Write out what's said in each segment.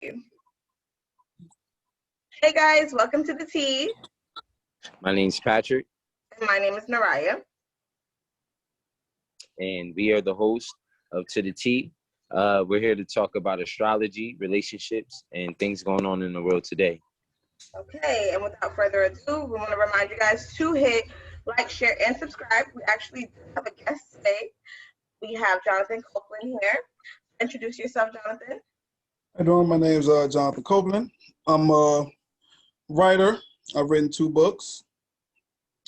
Hey guys, welcome to the tea. My name's Patrick. And my name is Naraya. And we are the host of To the Tea. We're here to talk about astrology, relationships, and things going on in the world today. Okay, and without further ado, we want to remind you guys to hit like, share, and subscribe. We actually have a guest today. We have Jonathan Copeland here. Introduce yourself, Jonathan. How you doing? My name is Jonathan Copeland. I'm a writer. I've written 2 books.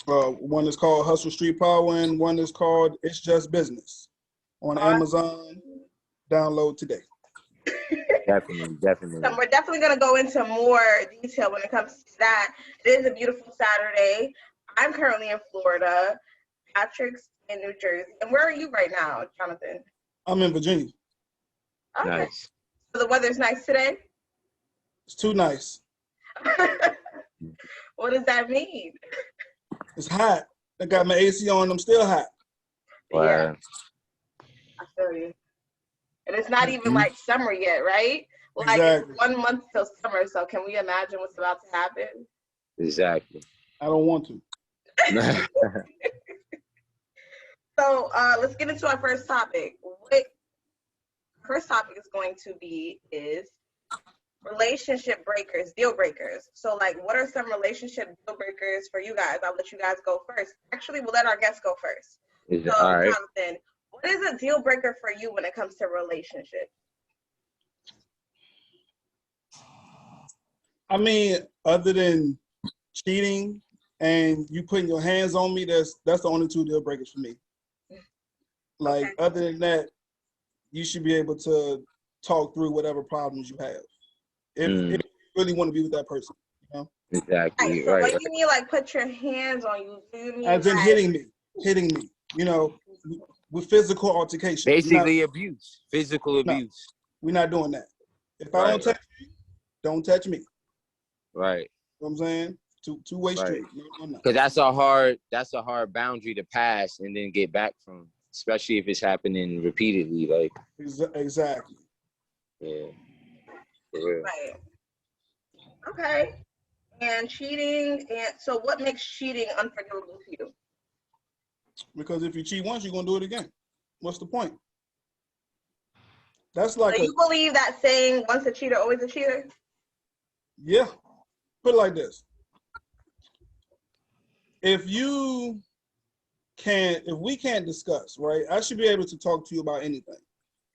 One is called Hustle Street Power, and one is called It's Just Business. On Amazon. Download today. Definitely. So we're definitely going to go into more detail when it comes to that. It is a beautiful Saturday. I'm currently in Florida. Patrick's in New Jersey. And where are you right now, Jonathan? I'm in Virginia. Okay. Nice. So the weather's nice today? It's too nice. What does that mean? It's hot. I got my AC on. I'm still hot. Wow. Yeah. I feel you. And it's not even like summer yet, right? Like Exactly. It's 1 month till summer, so can we imagine what's about to happen? Exactly. I don't want to. So let's get into our first topic. First topic is going to be relationship breakers, deal breakers. So like, what are some relationship deal breakers for you guys? I'll let you guys go first. Actually, we'll let our guests go first. So All right. Jonathan, what is a deal breaker for you when it comes to relationships? I mean, other than cheating and you putting your hands on me, that's the only 2 deal breakers for me. Like, Okay. other than that, you should be able to talk through whatever problems you have. If you really want to be with that person, you know? Exactly. So Right. what do you mean, like, put your hands on you? Do you mean As in like, hitting me, you know, with physical altercation. Basically abuse, physical No. abuse. We're not doing that. If I Right. don't touch you, don't touch me. Right. You know what I'm saying? Two-way street. No. Because that's a hard boundary to pass and then get back from, especially if it's happening repeatedly. Like, Exactly. yeah. For real. right? Okay. And cheating, and so what makes cheating unforgivable to you? Because if you cheat once, you're gonna do it again. What's the point? That's like So you believe that saying, once a cheater, always a cheater? yeah. Put it like this. If we can't discuss, right? I should be able to talk to you about anything.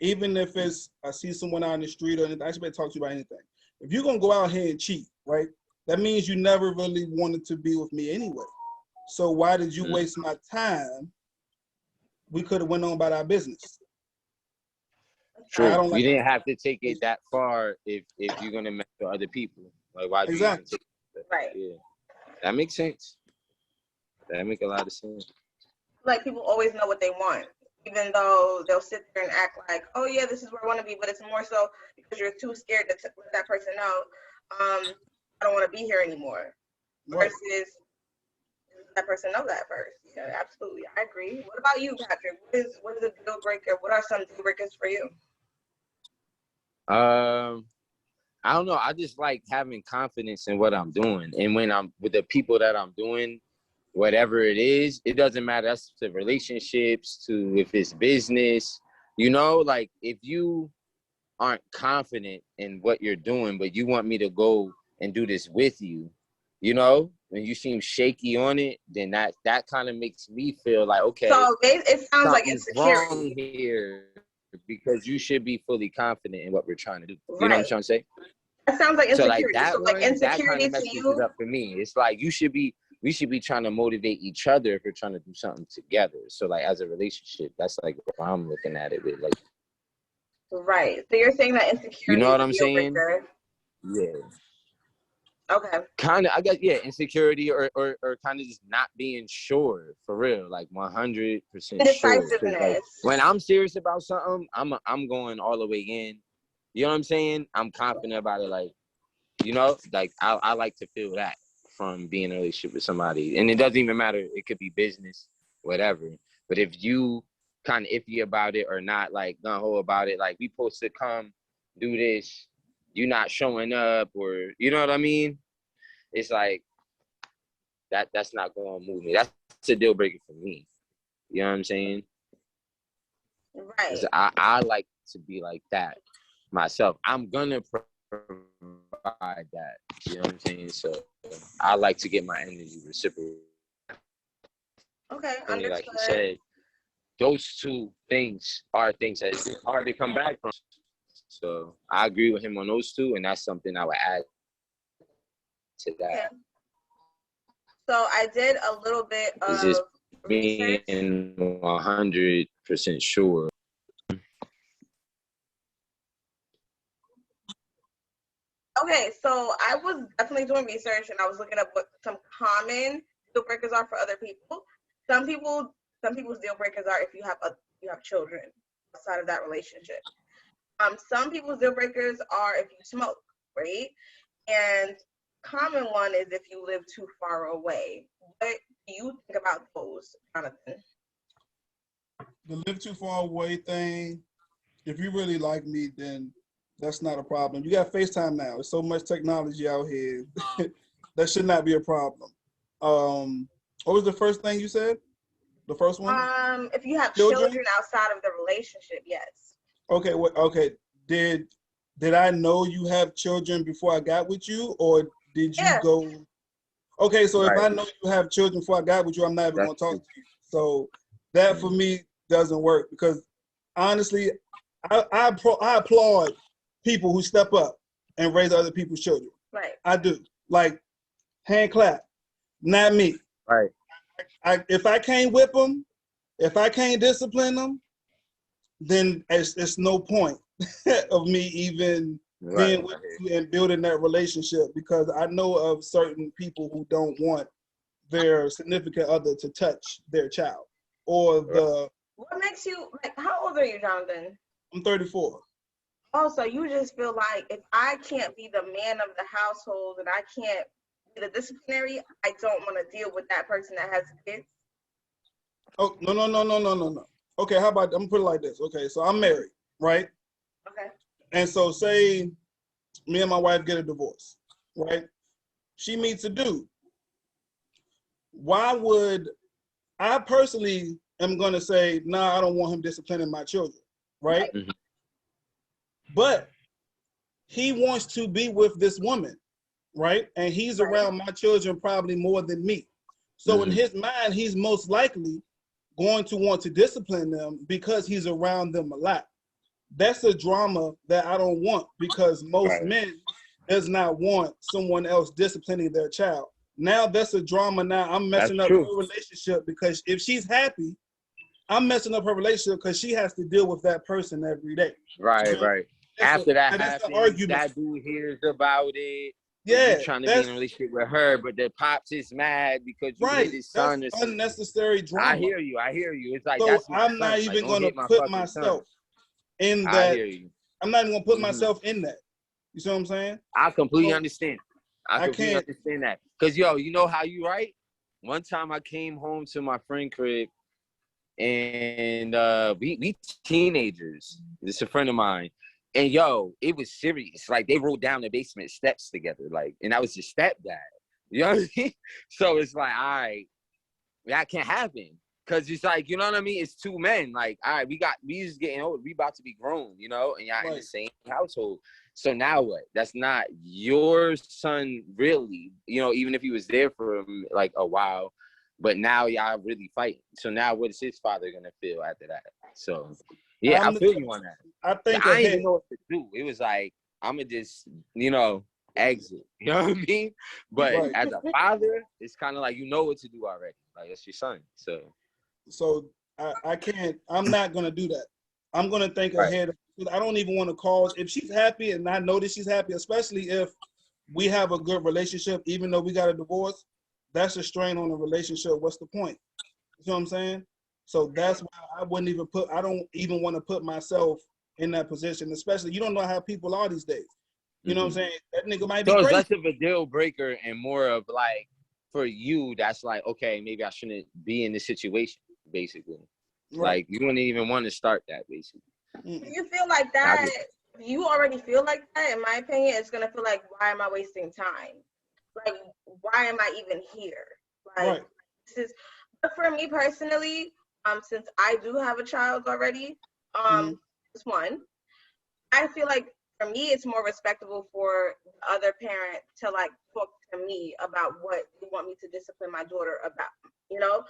Even if I see someone out in the street or anything, I should be able to talk to you about anything. If you're gonna go out here and cheat, right? That means you never really wanted to be with me anyway. So why did you waste my time? We could have went on about our business. True. I don't like you didn't have to take it that far if you're gonna mess with other people. Like, why do you even take it? Right. Yeah. That makes sense. That make a lot of sense. Like, people always know what they want, even though they'll sit there and act like, oh yeah, this is where I want to be, but it's more so because you're too scared to let that person know, I don't want to be here anymore. Right. Versus that person know that first. Yeah, absolutely. I agree. What about you, Patrick? What is a deal breaker? What are some deal breakers for you? I don't know. I just like having confidence in what I'm doing. And when I'm with the people that I'm doing, whatever it is, it doesn't matter. That's to relationships, to if it's business, you know, like if you aren't confident in what you're doing, but you want me to go and do this with you, you know, when you seem shaky on it, then that kind of makes me feel like, okay, so it sounds like wrong insecurity here, because you should be fully confident in what we're trying to do. You Right. know what I'm trying to say? That sounds like So like insecurity. that So like one, that insecurity kind of to messes you. it up for me. It's like we should be trying to motivate each other if we're trying to do something together. So like as a relationship, that's like what I'm looking at it with. Like, Right. So you're saying that insecurity you know is what a I'm deal saying? breaker. Yeah. Okay. Kind of, I guess, yeah, insecurity or kind of just not being sure, for real, like 100% sure. Indecisiveness. Like, when I'm serious about something, I'm going all the way in. You know what I'm saying? I'm confident about it. Like, you know, like I like to feel that from being in a relationship with somebody. And it doesn't even matter. It could be business, whatever. But if you kind of iffy about it or not, like gung-ho about it, like we supposed to come do this, you not showing up, or you know what I mean? It's like that's not gonna move me. That's a deal breaker for me. You know what I'm saying? Right. 'Cause I like to be like that myself. I'm gonna provide that. You know what I'm saying? So I like to get my energy reciprocated. Okay, Like he understood. said, those two things are things that it's hard to come back from. So I agree with him on those two, and that's something I would add to that. Okay. So I did a little bit It's just of research. being 100% sure. Okay, so I was definitely doing research and I was looking up what some common deal breakers are for other people. Some people's deal breakers are if you have children outside of that relationship. Some people's deal breakers are if you smoke, right? And common one is if you live too far away. What do you think about those, Jonathan? The live too far away thing, if you really like me, then that's not a problem. You got FaceTime now. There's so much technology out here. That should not be a problem. What was the first thing you said? The first one? If you have Children? children outside of the relationship, yes. Okay, okay. Did I know you have children before I got with you, or did you Yeah. go? Okay, so if Right. I know you have children before I got with you, I'm not even That's going to talk true. to you. So that for me doesn't work, because honestly, I applaud people who step up and raise other people's children. Right. I do. Like, hand clap. Not me. Right. If I can't whip them, if I can't discipline them, then it's no point of me even being with you and building that relationship, because I know of certain people who don't want their significant other to touch their child or the. What makes you like? How old are you, Jonathan? I'm 34. Oh, so you just feel like if I can't be the man of the household and I can't be the disciplinary, I don't want to deal with that person that has kids. Oh, no. Okay, how about, I'm gonna put it like this. Okay, so I'm married, right? Okay. And so say me and my wife get a divorce, right? She meets a dude. Why would I personally am gonna say, nah, I don't want him disciplining my children, right? Mhm. But he wants to be with this woman, right? And he's Right. around my children probably more than me. So in his mind, he's most likely going to want to discipline them because he's around them a lot. That's a drama that I don't want, because most men does not want someone else disciplining their child. Now that's a drama. Now I'm messing up her relationship, because if she's happy, I'm messing up her relationship because she has to deal with that person every day. Right. After that happens, that dude hears about it. Yeah, you trying to be in a relationship with her, but the pops is mad because you hit his son. That's unnecessary drama. I hear you. It's like, so that's my I'm son. not even like, gonna put myself in that. I hear you. I'm not even gonna put myself in that. You see what I'm saying? I completely understand. I completely can't understand that. Cause you know how you right? One time I came home to my friend crib, and we teenagers. This is a friend of mine. And it was serious. Like, they rolled down the basement steps together. Like, and I was his stepdad. You know what I mean? So it's like, all right, that can't happen. Cause it's like, you know what I mean? It's two men. Like, all right, we just getting old. We about to be grown, you know, and y'all in the same household. So now what? That's not your son, really. You know, even if he was there for like a while, but now y'all really fighting. So now what is his father gonna feel after that? So yeah, I feel you on that. I think I didn't even know what to do. It was like, I'ma just, exit. You know what I mean? But as a father, it's kind of like, you know what to do already. Like, it's your son. So I can't. I'm not gonna do that. I'm gonna think ahead. I don't even want to cause. If she's happy and I know that she's happy, especially if we have a good relationship, even though we got a divorce, that's a strain on the relationship. What's the point? You know what I'm saying? So that's why I wouldn't even put. I don't even want to put myself in that position. Especially, you don't know how people are these days. You know what I'm saying? That nigga might be So it's crazy. less of a deal breaker and more of like, for you, that's like, okay, maybe I shouldn't be in this situation, basically. Like, you wouldn't even want to start that, basically. Do you feel like that if you already feel like that, in my opinion, it's gonna feel like, why am I wasting time? Like, why am I even here? Like, Right. this is. But for me personally, since I do have a child already, Mhm. just one, I feel like for me, it's more respectable for the other parent to like talk to me about what they want me to discipline my daughter about, you know,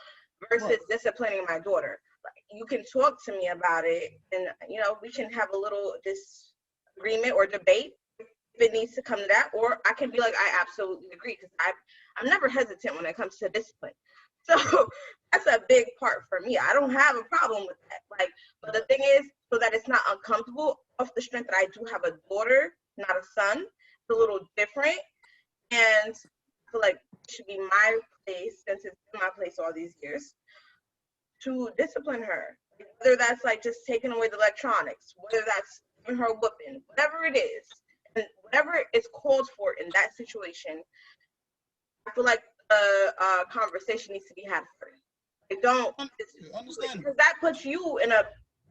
versus Right. disciplining my daughter. Like, you can talk to me about it, and we can have a little disagreement or debate if it needs to come to that, or I can be like, I absolutely agree, because I'm never hesitant when it comes to discipline. So that's a big part for me. I don't have a problem with that. Like, but the thing is, so that it's not uncomfortable, off the strength that I do have a daughter, not a son, it's a little different. And I feel like it should be my place, since it's been my place all these years, to discipline her. Whether that's like just taking away the electronics, whether that's giving her a whooping, whatever it is, and whatever is called for in that situation, I feel like a conversation needs to be had first. I don't, Understandable. because that puts you in a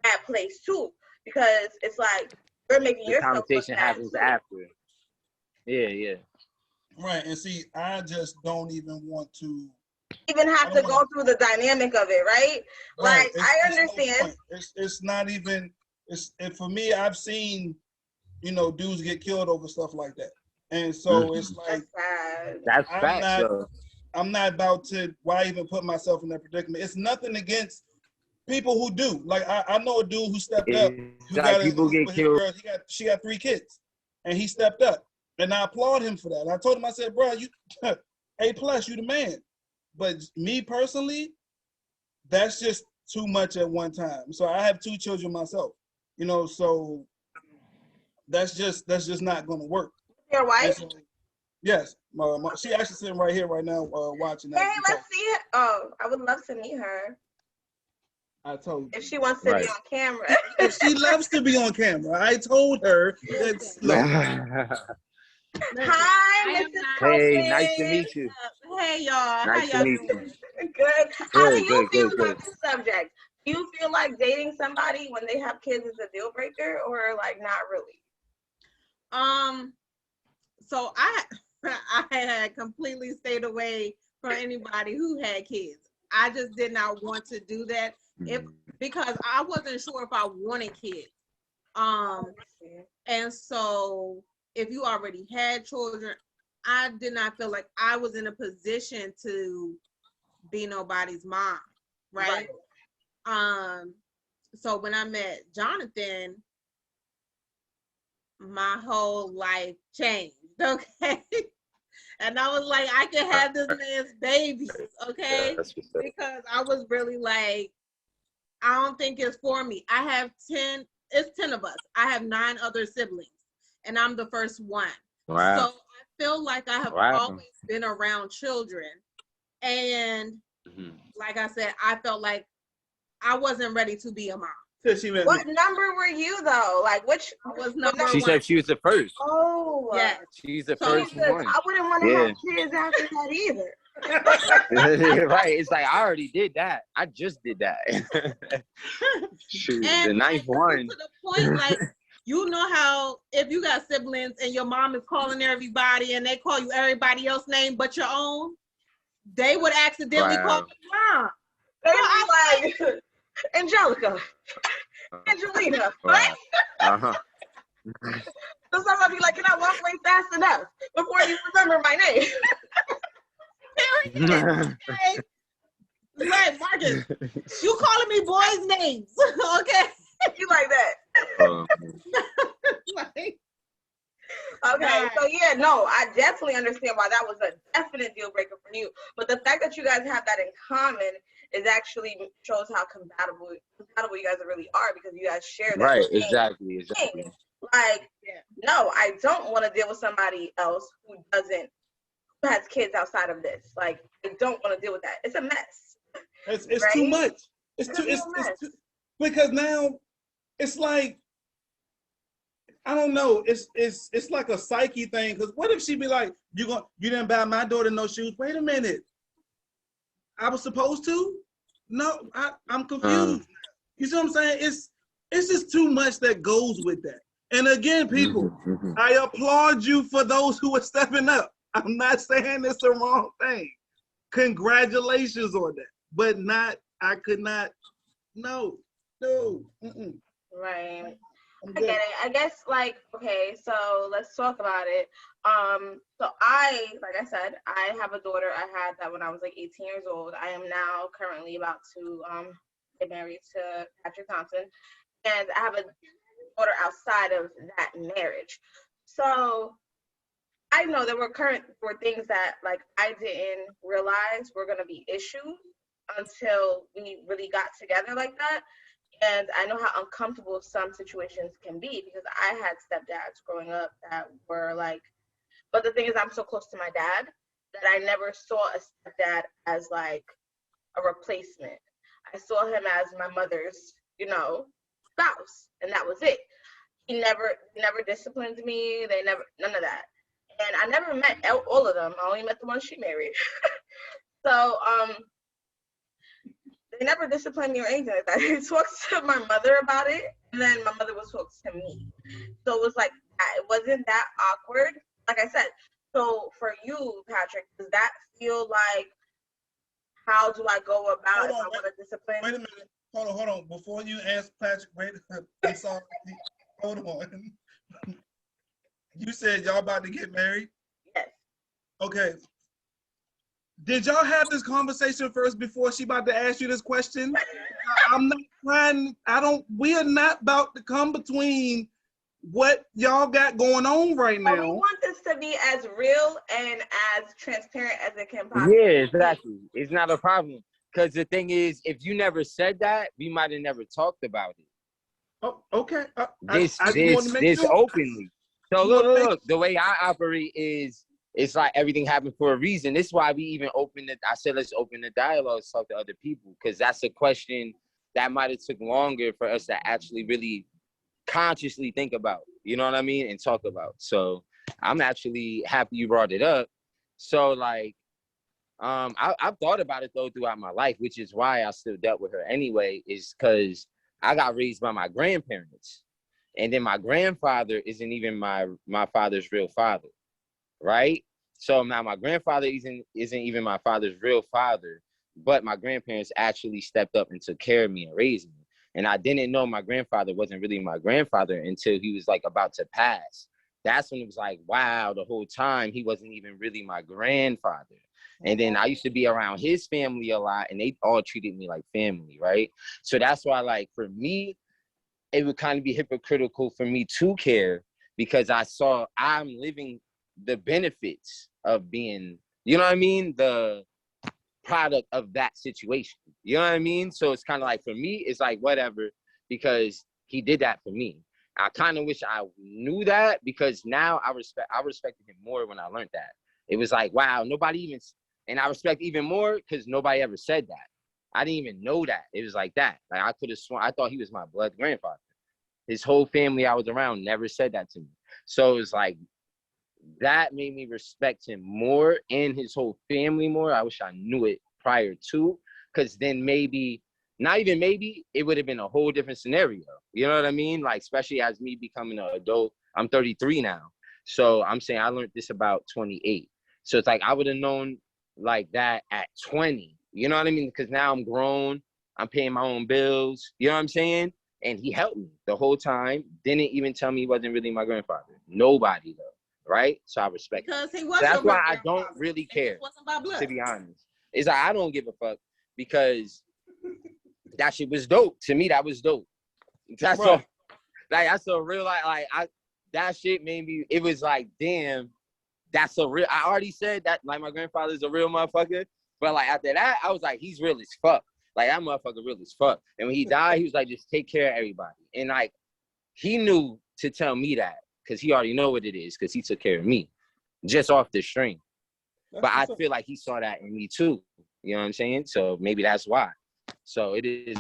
bad place too, because it's like you're making The yourself look conversation bad happens too. after. Yeah. Right. And see, I just don't even want to. Even I have to don't go want. through the dynamic of it, right? Right. Like, I It's no understand. point. It's not even. And for me, I've seen dudes get killed over stuff like that, and so it's like That's sad. That's I'm facts, not. though. I'm not about to. Why even put myself in that predicament? It's nothing against people who do. Like I know a dude who stepped up, It's who like got people get with his killed. girl. She got 3 kids, and he stepped up, and I applaud him for that. And I told him, I said, bro, you A plus, you the man. But me personally, that's just too much at one time. So I have 2 children myself, so that's just not going to work. Your And wife? so, yes, she actually sitting right here right now watching Hey, that. let's see her. Oh, I would love to meet her I told you. if she wants to be Right. on camera. If she loves to be on camera, I told her that's look. Hi, I am Mrs. not. Hey, nice to Copeland. meet you. Hey y'all, how Nice to y'all meet doing? you. Good. How do you feel Good. about this subject? Do you feel like dating somebody when they have kids is a deal breaker, or like not really? So I I had completely stayed away from anybody who had kids. I just did not want to do that because I wasn't sure if I wanted kids. And so if you already had children, I did not feel like I was in a position to be nobody's mom, right? So when I met Jonathan, my whole life changed, okay? And I was like, I can have this man's babies, okay? Because I was really like, I don't think it's for me. I have 10, it's 10 of us. I have 9 other siblings, and I'm the first one. Wow. So I feel like I have always been around children. And like I said, I felt like I wasn't ready to be a mom. What number were you though? Like which? I was number She 1. said she was the first. Oh, yes. She's the So, first one. I wouldn't want to have kids after that either. Right. It's like I already did that. I just did that. Shoot, and the ninth one. To the point, like, you know how if you got siblings and your mom is calling everybody and they call you everybody else's name but your own, they would accidentally call you mom. They'd be like, Angelica, Angelina, right? So somebody be like, can I walk away fast enough before you remember my name? Right, Marcus, you calling me boys' names, okay? You like that? Like, okay, so yeah, no, I definitely understand why that was a definite deal breaker for you. But the fact that you guys have that in common is actually shows how compatible you guys really are, because you guys share that. Right, exactly. Like, no, I don't want to deal with somebody else who has kids outside of this. Like, I don't want to deal with that. It's a mess. It's right? too much. It's too because now it's like, I don't know. It's like a psyche thing. Because what if she be like, you didn't buy my daughter no shoes? Wait a minute. I was supposed to? No, I'm confused. You see what I'm saying? It's just too much that goes with that. And again, people, I applaud you for those who are stepping up. I'm not saying it's the wrong thing. Congratulations on that. But I could not, no. Right. I get it. I guess, like, okay, so let's talk about it. So like I said, I have a daughter. I had that when I was like 18 years old. I am now currently about to get married to Patrick Thompson, and I have a daughter outside of that marriage. So I know there were things that like I didn't realize were gonna be issues until we really got together like that. And I know how uncomfortable some situations can be because I had stepdads growing up that were like, but the thing is, I'm so close to my dad that I never saw a stepdad as like a replacement. I saw him as my mother's, spouse, and that was it. He never disciplined me. None of that. And I never met all of them. I only met the one she married. So, they never disciplined me or anything like that. They talked to my mother about it, and then my mother would talk to me. So it was like that. It wasn't that awkward. Like I said, so for you, Patrick, does that feel like, how do I go about if I want to discipline? Wait a minute. Hold on. Before you ask Patrick, I'm sorry. Hold on. You said y'all about to get married? Yes. Okay. Did y'all have this conversation first before she about to ask you this question? I'm not trying, we are not about to come between what y'all got going on right now. We want this to be as real and as transparent as it can possibly be. Yeah, exactly. It's not a problem. Because the thing is, if you never said that, we might have never talked about it. Oh, okay. This sure. openly. So look, the way I operate is, it's like everything happened for a reason. This is why we even opened it. I said, let's open the dialogue, talk to other people, because that's a question that might have took longer for us to actually really consciously think about, you know what I mean, and talk about. So I'm actually happy you brought it up. So like, I've thought about it though throughout my life, which is why I still dealt with her anyway, is because I got raised by my grandparents, and then my grandfather isn't even my father's real father. Right? So now my grandfather isn't even my father's real father, but my grandparents actually stepped up and took care of me and raised me. And I didn't know my grandfather wasn't really my grandfather until he was like about to pass. That's when it was like, wow, the whole time he wasn't even really my grandfather. And then I used to be around his family a lot, and they all treated me like family, right? So that's why, like, for me, it would kind of be hypocritical for me to care, because I'm living the benefits of being, you know what I mean, the product of that situation. You know what I mean? So it's kind of like, for me, it's like whatever, because he did that for me. I kind of wish I knew that, because now I respected him more when I learned that. It was like, wow, nobody even, and I respect even more because nobody ever said that. I didn't even know that. It was like that. Like, I could have sworn, I thought he was my blood grandfather. His whole family I was around never said that to me. So it was like, that made me respect him more and his whole family more. I wish I knew it prior to, because then maybe, not even maybe, it would have been a whole different scenario. You know what I mean? Like, especially as me becoming an adult. I'm 33 now. So I'm saying I learned this about 28. So it's like I would have known like that at 20. You know what I mean? Because now I'm grown. I'm paying my own bills. You know what I'm saying? And he helped me the whole time. Didn't even tell me he wasn't really my grandfather. Nobody, though. Right? So I respect because it. he was. That's why I don't really care, to be honest. It's like I don't give a fuck, because that shit was dope. To me, that was dope. That's all. Like, that's a real, like that shit made me, it was like, damn, that's a real, I already said that, like, my grandfather's a real motherfucker. But like after that, I was like, he's real as fuck. Like, that motherfucker real as fuck. And when he died, he was like, just take care of everybody. And like, he knew to tell me that, because he already know what it is, because he took care of me just off the string. But I feel like he saw that in me too. You know what I'm saying? So maybe that's why. So it is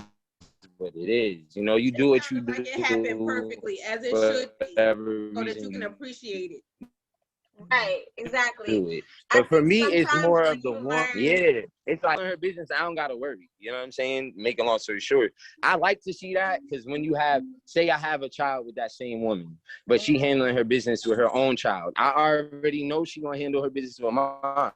what it is. You know, you do what you do. It happened perfectly, as it should be, so that you can appreciate it. Right, exactly. do it. I But for think me, it's sometimes more when of the you one. learn, Yeah, it's like in her business. I don't gotta worry. You know what I'm saying? Make a long story short, I like to see that because when you have, say, I have a child with that same woman, but she handling her business with her own child, I already know she gonna handle her business with mine.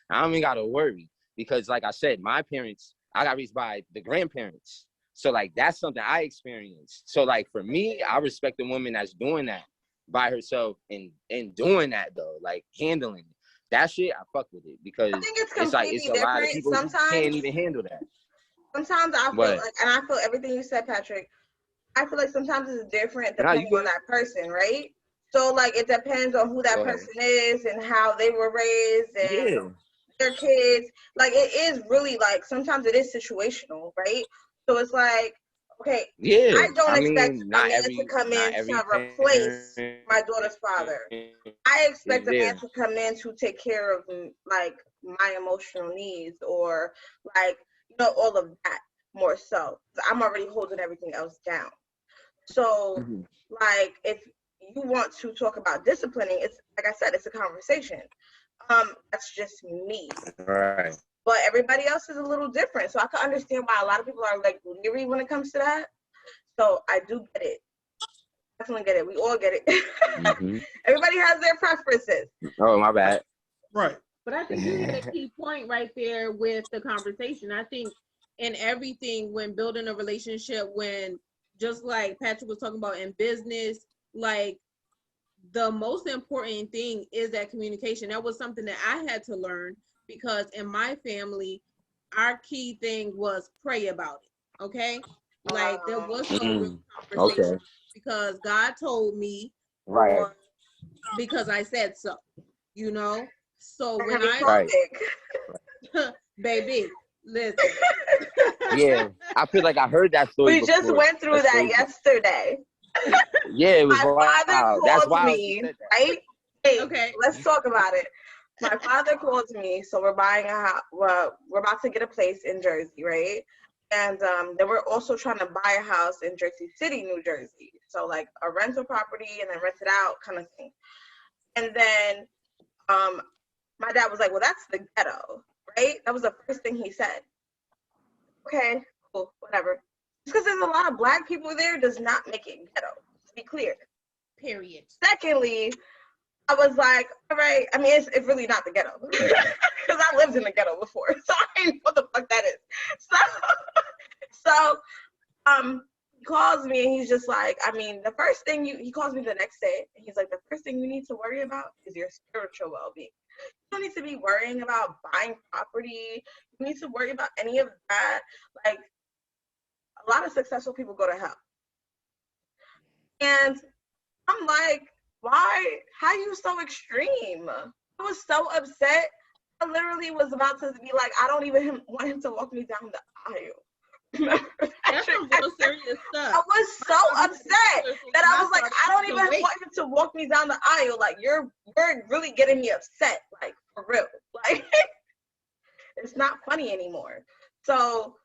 I don't even gotta worry because, like I said, my parents, I got raised by the grandparents. So like that's something I experienced. So like for me, I respect the woman that's doing that by herself and doing that though, like handling it. That shit, I fuck with it because I think it's it's like completely it's a lot of different. people who can't even handle that. Sometimes I feel But like, and I feel everything you said, Patrick. I feel like sometimes it's different now you depending on good. that person, right? So like it depends on who that Go ahead. person is and how they were raised and Yeah. their kids. Like it is really like sometimes it is situational, right? So it's like, okay, Yeah. I don't I expect mean, a man to come in to replace parent my daughter's father. I expect is a man there. to come in to take care of like my emotional needs or like all of that more so. I'm already holding everything else down. So Mhm. like if you want to talk about disciplining, it's like I said, it's a conversation. That's just me. Right. But everybody else is a little different. So I can understand why a lot of people are like leery when it comes to that. So I do get it. Definitely get it. We all get it. Mm-hmm. Everybody has their preferences. Oh, my bad. Right. But I think you hit a key point right there with the conversation. I think in everything, when building a relationship, when just like Patrick was talking about in business, like the most important thing is that communication. That was something that I had to learn because in my family, our key thing was pray about it. Okay. Like there was no real conversation Okay. because God told me Right. or because I said so, you know? So when Heavy I, Right. topic. baby, listen. Yeah. I feel like I heard that story We just before. went through That's that crazy. yesterday. Yeah, it was My father wild. That's called wild you me, said that. right? Hey, Okay. let's talk about it. My father called me, so we're buying a house. Well, we're about to get a place in Jersey, right? And then we're also trying to buy a house in Jersey City, New Jersey. So like a rental property and then rent it out kind of thing. And then my dad was like, "Well, that's the ghetto, right?" That was the first thing he said. Okay, cool, whatever. Just because there's a lot of black people there does not make it ghetto, to be clear. Period. Secondly, I was like, all right, I mean, it's really not the ghetto. Because I lived in the ghetto before, so I know what the fuck that is. So he calls me and he's just like, I mean, the first thing he calls me the next day, and he's like, the first thing you need to worry about is your spiritual well-being. You don't need to be worrying about buying property. You need to worry about any of that. Like, a lot of successful people go to hell. And I'm like, why? How you so extreme? I was so upset. I literally was about to be like, I don't even want him to walk me down the aisle. Remember That's some real serious I stuff. was so upset that I was like, I don't even want him to walk me down the aisle. Like, you're really getting me upset. Like, for real. Like, it's not funny anymore. So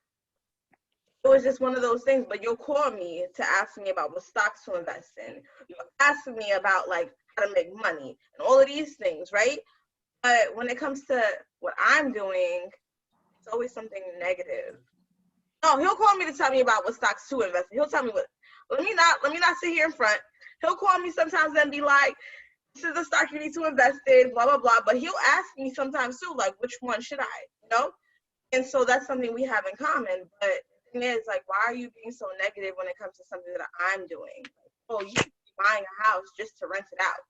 it was just one of those things. But you'll call me to ask me about what stocks to invest in. You'll ask me about like how to make money and all of these things, right? But when it comes to what I'm doing, it's always something negative. No, he'll call me to tell me about what stocks to invest in. He'll tell me what. Let me not sit here in front. He'll call me sometimes and be like, "This is the stock you need to invest in," blah blah blah. But he'll ask me sometimes too, like, "Which one should I?" You know. And so that's something we have in common. But the thing is, like, why are you being so negative when it comes to something that I'm doing? Like, oh, you should be buying a house just to rent it out.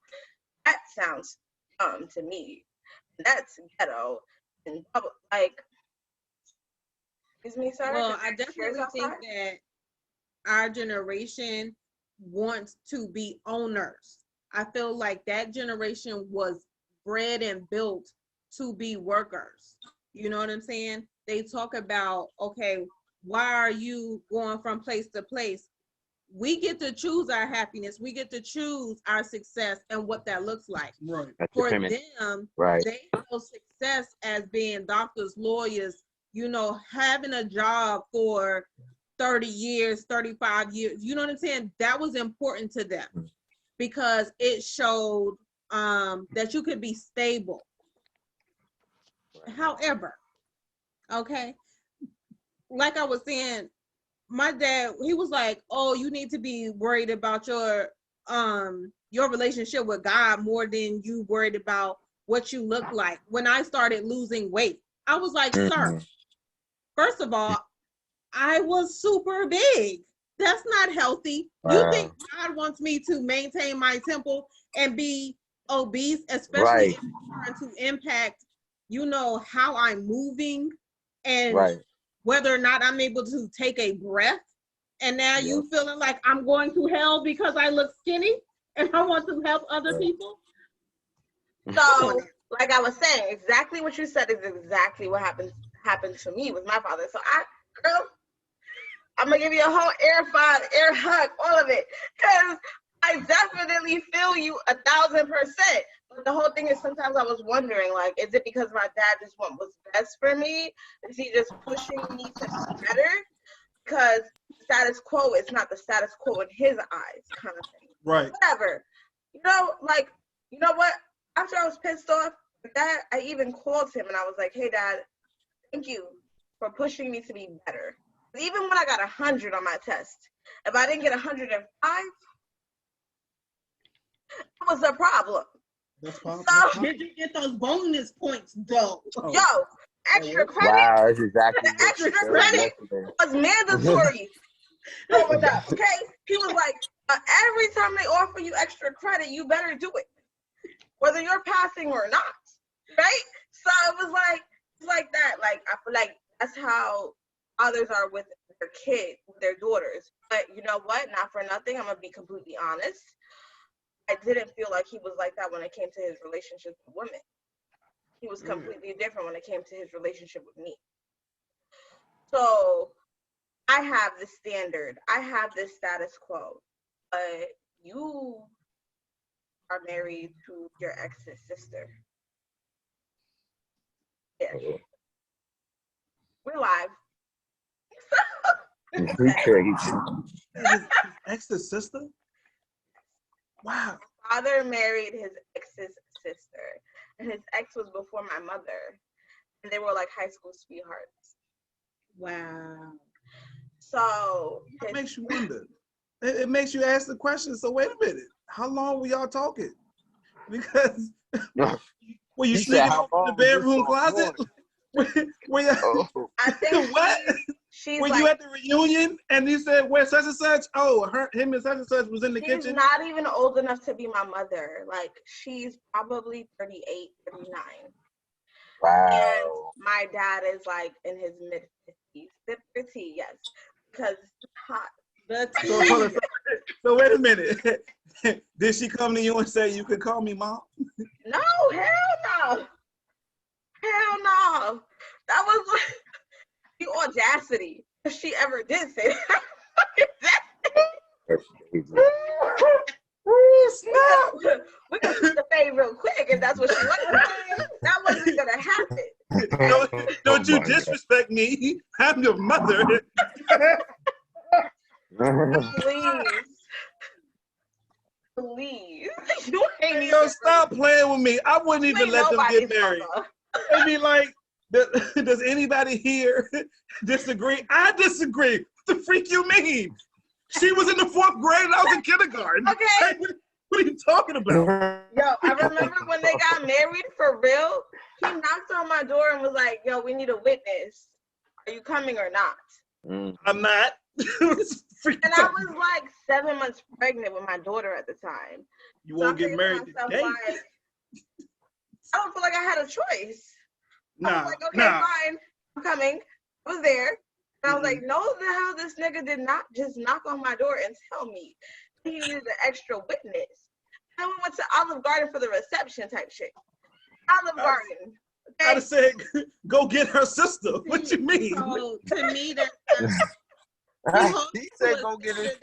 That sounds dumb to me. That's ghetto and like. Excuse me, sir. Well, I definitely think that our generation wants to be owners. I feel like that generation was bred and built to be workers. You know what I'm saying? They talk about, okay, why are you going from place to place? We get to choose our happiness. We get to choose our success and what that looks like. Right. For them, Right. they know success as being doctors, lawyers, having a job for 30 years, 35 years. You know what I'm saying? That was important to them because it showed that you could be stable. However, okay, like I was saying, my dad, he was like, "Oh, you need to be worried about your relationship with God more than you worried about what you look like." When I started losing weight, I was like, "Sir, first of all, I was super big. That's not healthy. You think God wants me to maintain my temple and be obese, especially if it's trying to impact, how I'm moving and whether or not I'm able to take a breath? And now you feeling like I'm going to hell because I look skinny and I want to help other people?" So, like I was saying, exactly what you said is exactly what happened to me with my father. So girl, I'm gonna give you a whole air hug, all of it, because I definitely feel you 1,000%. But the whole thing is, sometimes I was wondering, like, is it because my dad just want what's best for me? Is he just pushing me to be better? Because status quo is not the status quo in his eyes, kind of thing. Right. Whatever. You know what? After I was pissed off with that, I even called him and I was like, "Hey, Dad, thank you for pushing me to be better." Even when I got 100 on my test, if I didn't get 105, it was a problem. That's fine. So, did you get those bonus points, though? Yo, extra credit. Wow, that's exactly the extra credit was mandatory growing up. Okay, he was like, every time they offer you extra credit, you better do it, whether you're passing or not, right? So it was like that. Like, I feel like that's how others are with their kids, with their daughters. But you know what? Not for nothing, I'm gonna be completely honest. I didn't feel like he was like that when it came to his relationship with women. He was completely different when it came to his relationship with me. So I have this standard. I have this status quo. But you are married to your ex's sister. Yeah. We're live. His ex's sister? Wow. My father married his ex's sister, and his ex was before my mother, and they were like high school sweethearts. Wow. So it makes you wonder. It makes you ask the question. So wait a minute, how long were y'all talking? Because were you sneaking out from the bedroom closet? I think what? She's were like, you at the reunion and you said where such and such? Oh, him and such was in the kitchen. She's not even old enough to be my mother. Like, she's probably 38, 39. Wow. And my dad is like in his mid-50s. 50, yes. Because hot. So wait a minute. Did she come to you and say, "You could call me mom"? No, hell no. Hell no. That was the audacity if she ever did say that. We can put the fade real quick if that's what she wanted. That wasn't gonna happen. Don't you disrespect me. I'm your mother. Please. You ain't Yo, stop playing with me. I wouldn't even let them get married. It'd be like, does anybody here disagree? I disagree. What the freak you mean? She was in the 4th grade and I was in kindergarten. Okay. What are you talking about? Yo, I remember when they got married for real. He knocked on my door and was like, "Yo, we need a witness. Are you coming or not?" I'm not. And I was like 7 months pregnant with my daughter at the time. You won't get married today. Like, I don't feel like I had a choice. Nah, I was like, okay, fine, I'm coming. I was there. And I was like, no, the hell, this nigga did not just knock on my door and tell me he needed an extra witness. And then we went to Olive Garden for the reception type shit. Olive Garden. Okay? I'd have said, go get her sister. What you mean? So to me, that he said, "Go get his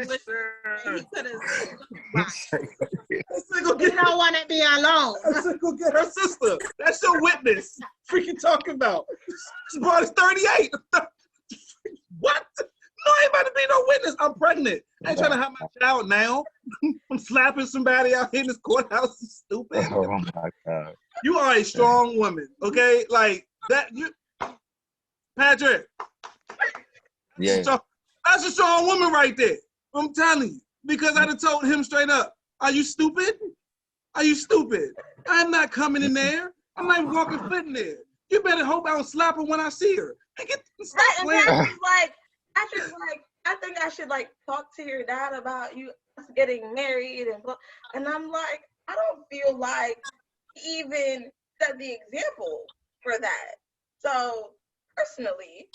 sister." He could have said, "He don't want to be alone." I said, "Go get her sister." That's your witness. Freaking talking about. This boy is 38. What? No, I ain't about to be no witness. I'm pregnant. I ain't trying to have my child now. I'm slapping somebody out here in this courthouse. It's stupid. Oh my God. You are a strong woman, okay? Like that. You, Patrick. Yeah. That's a strong woman right there. I'm telling you, because I'd have told him straight up, "Are you stupid? Are you stupid? I'm not coming in there. I'm not even walking foot in there. You better hope I don't slap her when I see her." And stop playing. Patrick's like, I think I should like talk to your dad about you getting married and I'm like, I don't feel like he even set the example for that. So personally,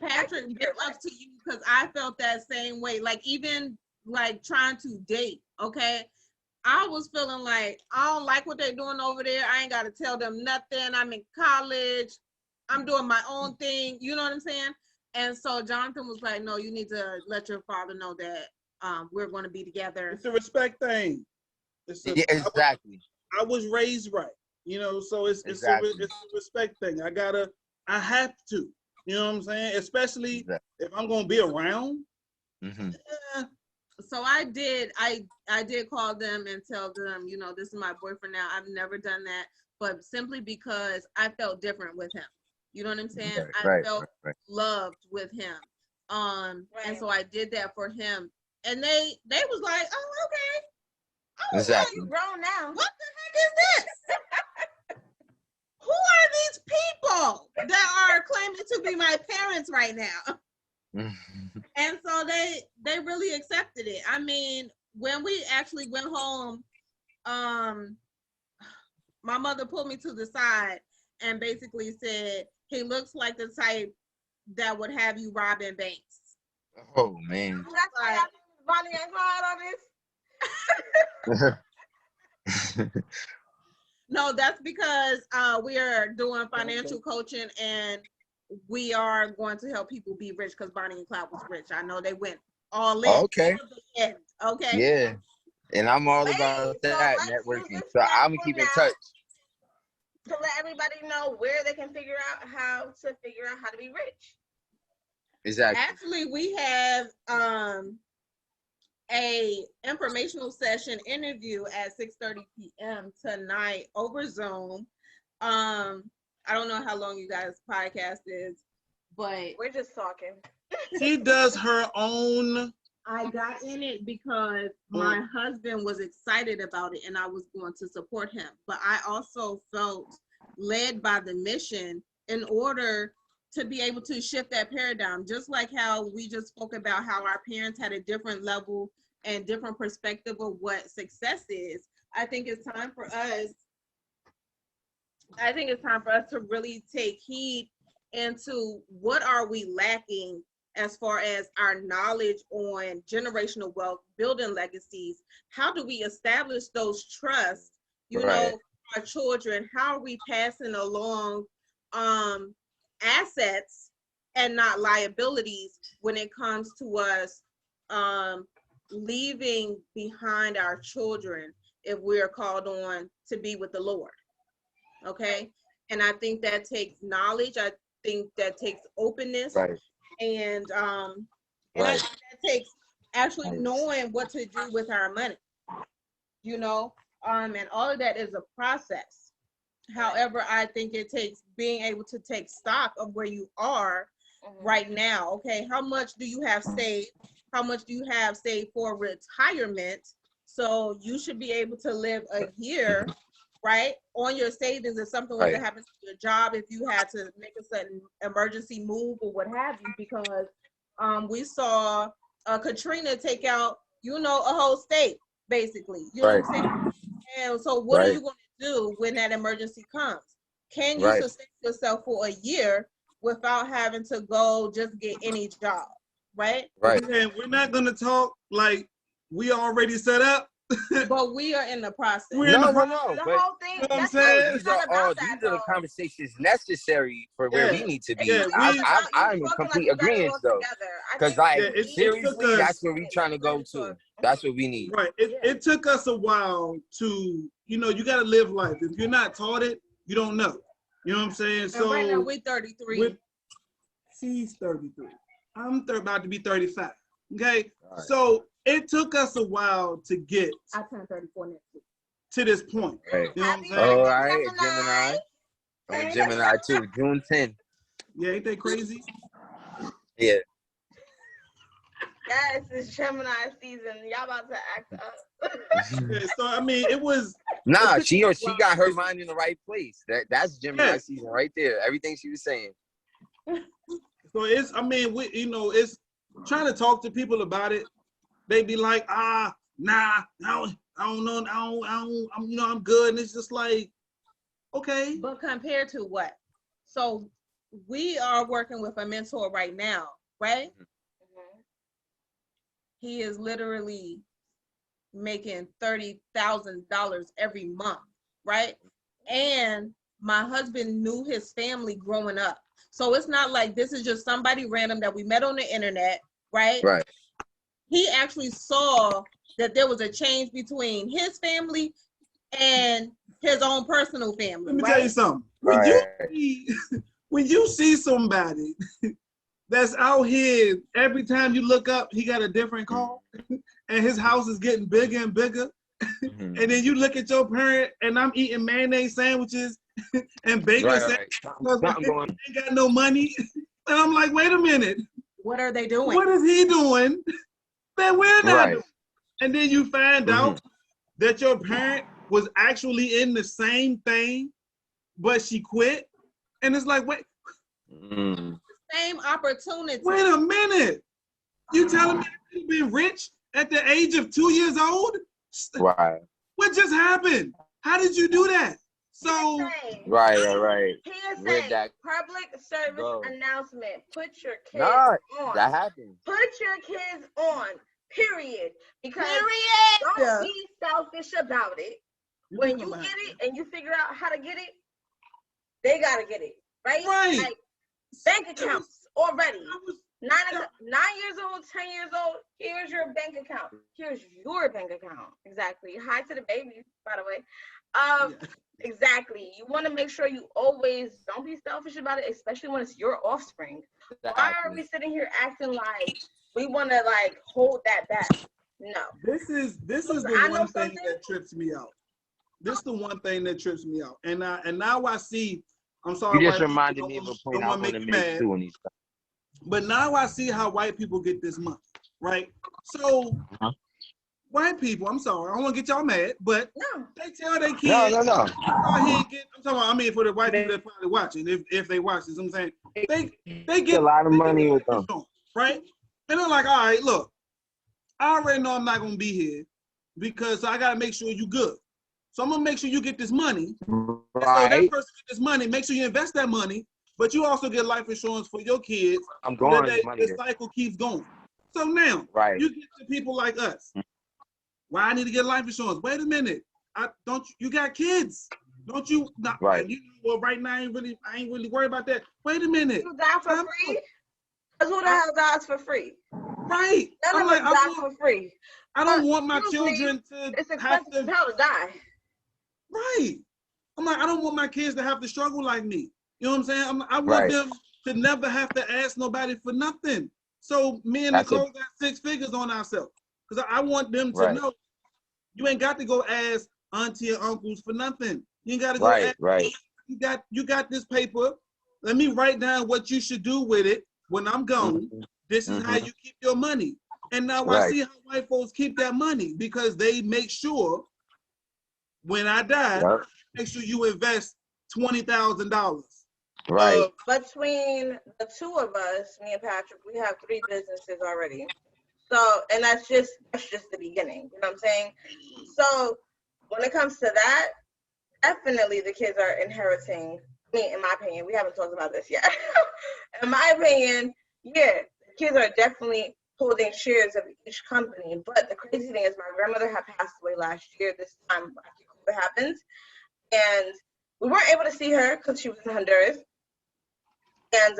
Patrick, big ups to you because I felt that same way. Like even like trying to date, okay? I was feeling like I don't like what they're doing over there. I ain't got to tell them nothing. I'm in college. I'm doing my own thing. You know what I'm saying? And so Jonathan was like, no, you need to let your father know that we're going to be together. It's a respect thing. Yeah, exactly. I was raised right, you know, so it's Exactly. a respect thing. I have to, you know what I'm saying? Especially if I'm going to be around. Mm-hmm. So I did call them and tell them, you know, this is my boyfriend now. I've never done that, but simply because I felt different with him. You know what I'm saying? I felt loved with him. And so I did that for him. And they was like, oh, okay. Oh, exactly. Well, you grown now. What the heck is this? Who are these people that are claiming to be my parents right now? And so they really accepted it. I mean, when we actually went home, my mother pulled me to the side and basically said, he looks like the type that would have you robbing banks. Oh man. That's why I think Bonnie and Clyde on this. No, that's because we are doing financial coaching and we are going to help people be rich because Bonnie and Clyde was rich. I know they went all in. Okay. End, okay. Yeah. And I'm all about that networking. So I'm gonna keep in touch. To let everybody know where they can figure out how to be rich. Exactly. Actually, we have a informational session interview at 6:30 p.m. tonight over Zoom. I don't know how long you guys' podcast is, but we're just talking. She does her own. I got in it because my husband was excited about it and I was going to support him. But I also felt led by the mission in order to be able to shift that paradigm. Just like how we just spoke about how our parents had a different level and different perspective of what success is. I think it's time for us to really take heed into what are we lacking as far as our knowledge on generational wealth, building legacies. How do we establish those trusts, you know, for our children? How are we passing along assets and not liabilities when it comes to us leaving behind our children if we are called on to be with the Lord? Okay. And I think that takes knowledge. I think that takes openness. And I think that takes actually knowing what to do with our money, you know, and all of that is a process. However, I think it takes being able to take stock of where you are right now. Okay, how much do you have saved? How much do you have saved for retirement? So you should be able to live a year, right, on your savings if something was to happen to your job, if you had to make a sudden emergency move or what have you, because we saw Katrina take out, you know, a whole state, basically. You know what I'm saying? And so what are you going to do when that emergency comes? Can you sustain yourself for a year without having to go just get any job, right? And we're not going to talk like we already set up. But we are in the process. The whole thing. You know what I'm saying? These are the conversations necessary for where we need to be. I'm in complete agreement though, because like seriously, that's where we trying to go to. That's what we need. Right. It took us a while to, you know, you got to live life. If you're not taught it, you don't know. You know what I'm saying? And so right now we're 33. She's 33. I'm about to be 35. Okay, Right. so it took us a while to get I turned 34 next week. to this point. Right. You know what I'm Happy saying? All birthday, right, Gemini. I'm a Gemini too. June 10th. Yeah, ain't that crazy? Yeah. Yes, it's Gemini season. Y'all about to act up. Yeah, so I mean, it was. Nah, it she took us a while got her to- mind in the right place. That's Gemini Yeah. season right there. Everything she was saying. So it's. I mean, it's trying to talk to people about it. They be like, nah, I don't know, I'm good, and it's just like, okay. But compared to what? So we are working with a mentor right now, right? Mhm. He is literally making $30,000 every month, right? And my husband knew his family growing up. So it's not like this is just somebody random that we met on the internet, right? Right. He actually saw that there was a change between his family and his own personal family. Let me right? tell you something. When you see somebody that's out here, every time you look up, he got a different car, and his house is getting bigger and bigger. Mm-hmm. And then you look at your parent, and I'm eating mayonnaise sandwiches and bacon sandwiches because my parents ain't got no money. And I'm like, wait a minute. What are they doing? What is he doing that we're not doing? And then you find out that your parent was actually in the same thing, but she quit. And it's like, wait. Same opportunity. Wait a minute. You telling me you've been rich at the age of 2 years old? Right. What just happened? How did you do that? So Right. PSA, public service announcement. Put your kids on. That happened. Put your kids on. Period. Because don't be selfish about it. When you get it and you figure out how to get it, they gotta get it. Right? Like bank accounts already. 9 years old, 10 years old, here's your bank account. Here's your bank account. Exactly. Hi to the babies, by the way. Exactly. You want to make sure you always don't be selfish about it, especially when it's your offspring. Exactly. Why are we sitting here acting like we want to like hold that back? No. This is the one thing that trips me out. This is the one thing that trips me out. And now I see. I'm sorry. You just reminded me of a point I want to make too. But now I see how white people get this money, right? So white people, I'm sorry, I don't want to get y'all mad, but they tell their kids. No. I'm talking about, I mean, for the white people that probably watching, if they watch this, I'm saying they get a lot of money with them, right? And they're like, all right, look, I already know I'm not gonna be here because I gotta make sure you good. So I'm gonna make sure you get this money. Right. So that person get this money, make sure you invest that money. But you also get life insurance for your kids. I'm going. The cycle keeps going. So now, you get to people like us. Why I need to get life insurance? Wait a minute. You got kids? Don't you? Not, right. Well, right now I ain't really worried about that. Wait a minute. You die for free? Because who the hell dies for free? Right. None of us die for free. I don't want my children to. It's expensive as hell to die. Right. I'm like, I don't want my kids to have to struggle like me. You know what I'm saying? I want them to never have to ask nobody for nothing. So me and Nicole got 6 figures on ourselves. Because I want them to know you ain't got to go ask auntie and uncles for nothing. You ain't got to go ask. You got this paper. Let me write down what you should do with it when I'm gone. This is how you keep your money. And now I see how white folks keep that money because they make sure when I die, make sure you invest $20,000. Right. Between the two of us, me and Patrick, we have 3 businesses already. So, and that's just the beginning. You know what I'm saying? So, when it comes to that, definitely the kids are inheriting. In my opinion, we haven't talked about this yet. In my opinion, the kids are definitely holding shares of each company. But the crazy thing is, my grandmother had passed away last year. This time, after COVID happened, and we weren't able to see her because she was in Honduras. And,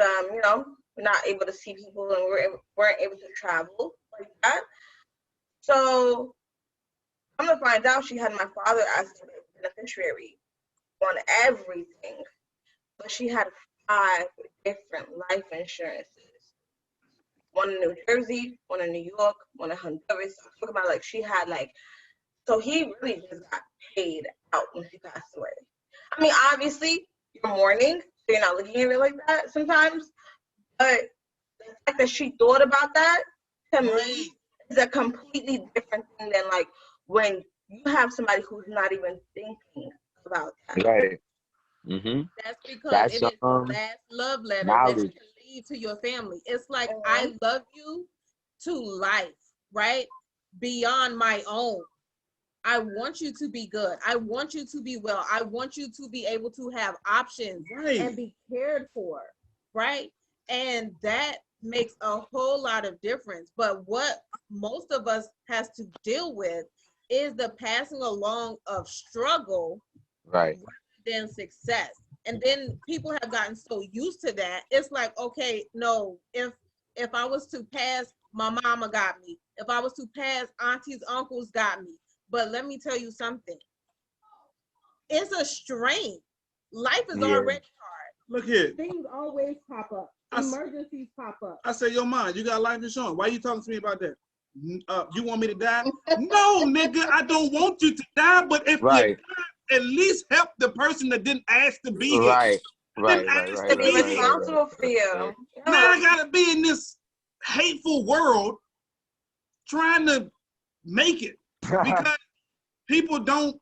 not able to see people and weren't able to travel like that. So I'm going to find out she had my father as the beneficiary on everything. But she had 5 different life insurances. one in New Jersey, one in New York, one in Honduras. So talk about like she had like, so he really just got paid out when she passed away. I mean, obviously you're mourning, so you're not looking at it like that sometimes, but the fact that she thought about that to me is a completely different thing than like when you have somebody who's not even thinking about that. Right. Mm-hmm. That's because That's it is the last love letter that you knowledge. can leave to your family. It's like, I love you to life, right? Beyond my own. I want you to be good. I want you to be well. I want you to be able to have options and be cared for, right? And that makes a whole lot of difference. But what most of us has to deal with is the passing along of struggle Right. rather than success. And then people have gotten so used to that. It's like, okay, no, if I was to pass, my mama got me. If I was to pass, aunties, uncles got me. But let me tell you something. It's a strain. Life is already hard. Look here. Things always pop up. Emergencies pop up. I say, yo, man, you got life insurance. Why are you talking to me about that? You want me to die? No, nigga, I don't want you to die. But if you die, at least help the person that didn't ask to be here. Right. To be responsible for you. Now I gotta be in this hateful world trying to make it because people don't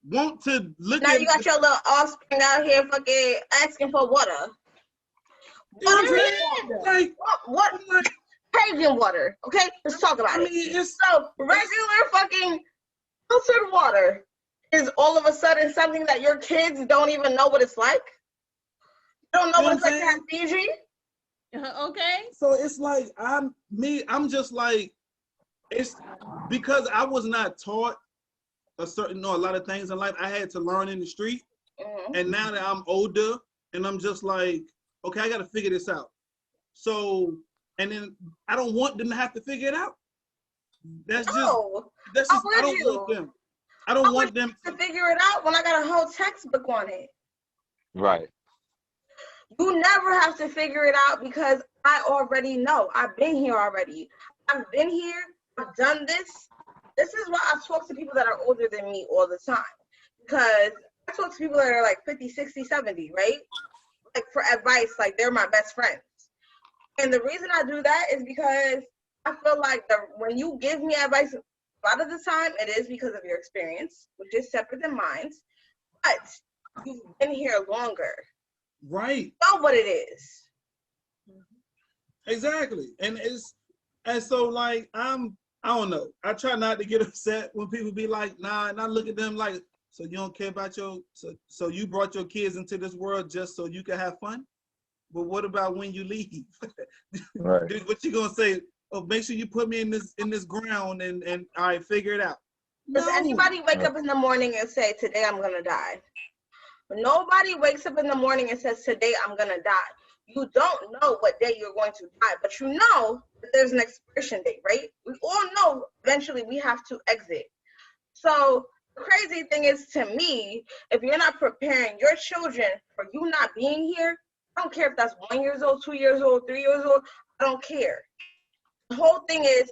want to look now at. You got your little offspring out here fucking asking for water. Like, what? Pagan water. Okay, let's talk about it. So regular fucking filtered water is all of a sudden something that your kids don't even know what it's like. You don't know what it's like to have Fiji. Okay. So it's like I'm just like, it's because I was not taught a lot of things in life. I had to learn in the street. And now that I'm older and I'm just like, okay, I got to figure this out. So, and then I don't want them to have to figure it out. That's just I don't want them. I don't want them to figure it out when I got a whole textbook on it. Right. You never have to figure it out because I already know. I've been here already. I've been here. I've done this. This is why I talk to people that are older than me all the time. Because I talk to people that are like 50, 60, 70, right? Like for advice, like they're my best friends. And the reason I do that is because I feel like when you give me advice, a lot of the time it is because of your experience, which is separate than mine. But you've been here longer. Right. You know what it is. Exactly. And so like I don't know. I try not to get upset when people be like, nah, and I look at them like, so you don't care about so you brought your kids into this world just so you can have fun? But what about when you leave? Right. What you gonna say? Oh, make sure you put me in this ground and all right, figure it out. Does anybody wake up in the morning and say, today I'm gonna die? Nobody wakes up in the morning and says, today I'm gonna die. You don't know what day you're going to die, but you know that there's an expiration date, right? We all know eventually we have to exit. So the crazy thing is, to me, if you're not preparing your children for you not being here, I don't care if that's 1 year old, 2 years old, 3 years old, I don't care. The whole thing is,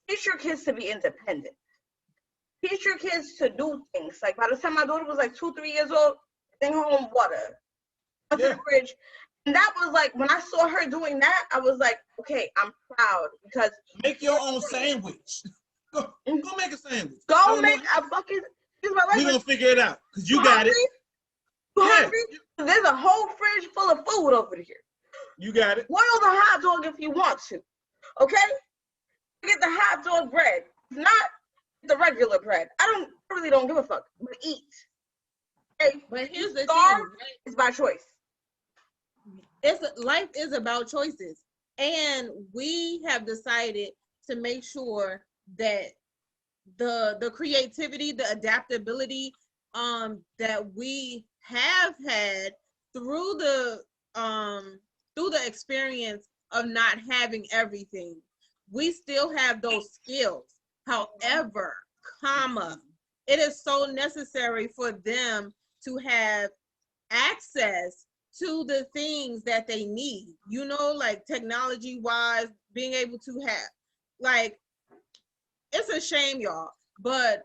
teach your kids to be independent. Teach your kids to do things. Like by the time my daughter was like 2, 3 years old, bring home water, to the fridge. And that was like, when I saw her doing that, I was like, okay, I'm proud because make your own sandwich. Go make a sandwich. Go make a fucking. We're gonna figure it out because you got it. You hungry? There's a whole fridge full of food over here. You got it. Boil the hot dog if you want to. Okay? Get the hot dog bread, not the regular bread. I really don't give a fuck. But eat. Okay? But here's the thing, right? It's by choice. Life is about choices, and we have decided to make sure that the creativity, the adaptability that we have had through the experience of not having everything, we still have those skills. However, it is so necessary for them to have access to the things that they need, you know, like technology wise, being able to have, like, it's a shame, y'all, but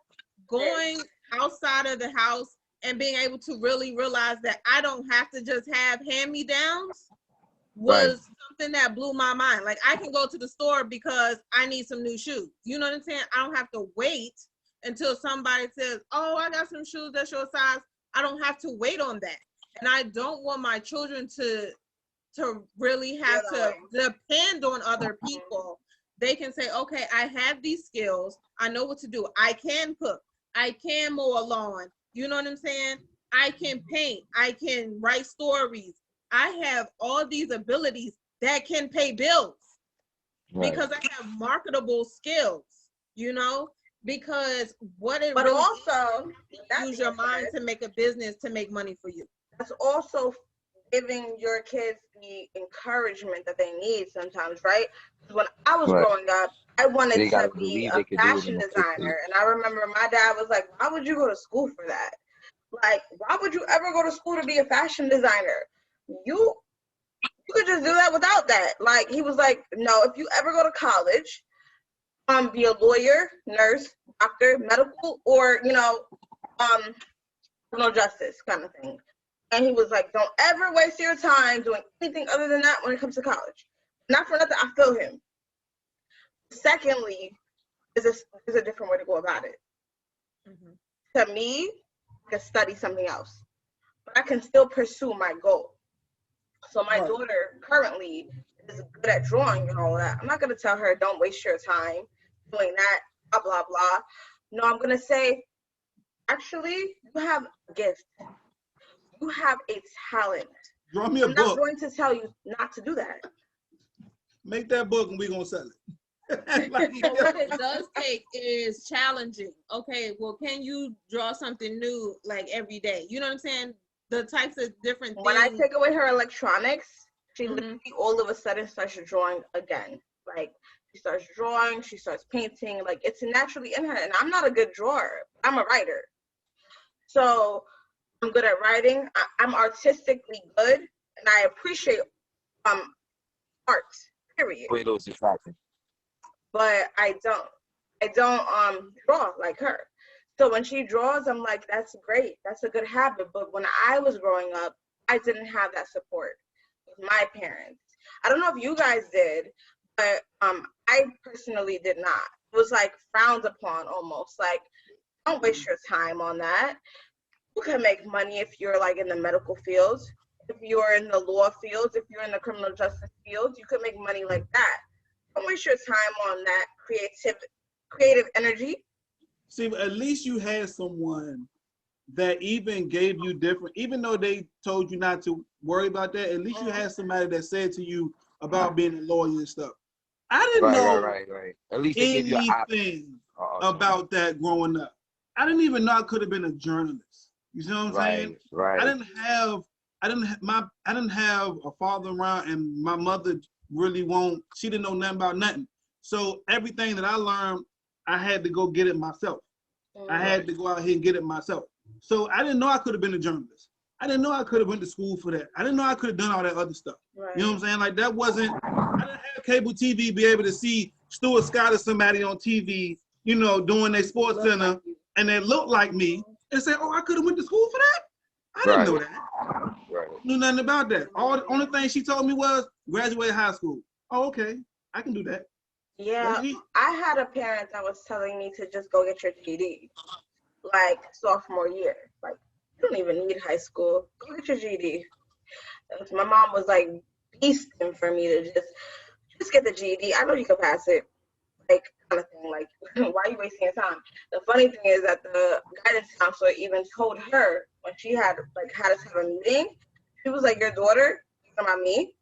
going outside of the house and being able to really realize that I don't have to just have hand-me-downs was something that blew my mind. Like, I can go to the store because I need some new shoes. You know what I'm saying? I don't have to wait until somebody says, oh, I got some shoes that's your size. I don't have to wait on that. And I don't want my children to really have to depend on other people. They can say, okay, I have these skills. I know what to do. I can cook. I can mow a lawn. You know what I'm saying? I can paint. I can write stories. I have all these abilities that can pay bills because I have marketable skills, you know, because what it But really also, is, use your mind to make a business to make money for you. That's also giving your kids the encouragement that they need sometimes, right? When I was growing up, I wanted to be a fashion designer. And I remember my dad was like, why would you go to school for that? Like, why would you ever go to school to be a fashion designer? You could just do that without that. Like, he was like, no, if you ever go to college, be a lawyer, nurse, doctor, medical, or, you know, criminal justice kind of thing. And he was like, don't ever waste your time doing anything other than that when it comes to college. Not for nothing, I feel him. Secondly, there's a different way to go about it. Mm-hmm. To me, I can study something else, but I can still pursue my goal. So my daughter currently is good at drawing and all that. I'm not going to tell her, don't waste your time doing that, blah, blah, blah. No, I'm going to say, actually, you have a gift. You have a talent. Draw me a book. I'm not going to tell you not to do that. Make that book and we're going to sell it. But what it does take is challenging. Okay, well, can you draw something new like every day? You know what I'm saying? The types of different things. When I take away her electronics, she literally all of a sudden starts drawing again. Like, she starts drawing, she starts painting. Like, it's naturally in her. And I'm not a good drawer. I'm a writer. So I'm good at writing. I'm artistically good, and I appreciate art, period. But I don't draw like her. So when she draws, I'm like, that's great. That's a good habit. But when I was growing up, I didn't have that support with my parents. I don't know if you guys did, but I personally did not. It was like frowned upon almost. Like, don't waste your time on that. You can make money if you're like in the medical field, if you're in the law field, if you're in the criminal justice field, you could make money like that. Don't waste your time on that creative energy. See, at least you had someone that even gave you different, even though they told you not to worry about that, at least you had somebody that said to you about being a lawyer and stuff. I didn't know At least anything about that growing up. I didn't even know I could have been a journalist. You know what I'm saying? Right. I didn't have a father around, and my mother really she didn't know nothing about nothing. So everything that I learned, I had to go get it myself. I had to go out here and get it myself. So I didn't know I could have been a journalist. I didn't know I could have went to school for that. I didn't know I could have done all that other stuff. Right. You know what I'm saying? Like, that wasn't, I didn't have cable TV, be able to see Stuart Scott or somebody on TV, you know, doing their sports center, and they looked like me, and say, oh, I could have went to school for that? I didn't know that. Knew nothing about that. The only thing she told me was, graduate high school. Oh, okay, I can do that. Yeah, I had a parent that was telling me to just go get your GED, like sophomore year. Like, you don't even need high school. Go get your GED. My mom was like beasting for me to just get the GED. I know you can pass it, like, kind of thing. Like, why are you wasting your time? The funny thing is that the guidance counselor even told her when she had us have a meeting, she was like, your daughter, talking about me,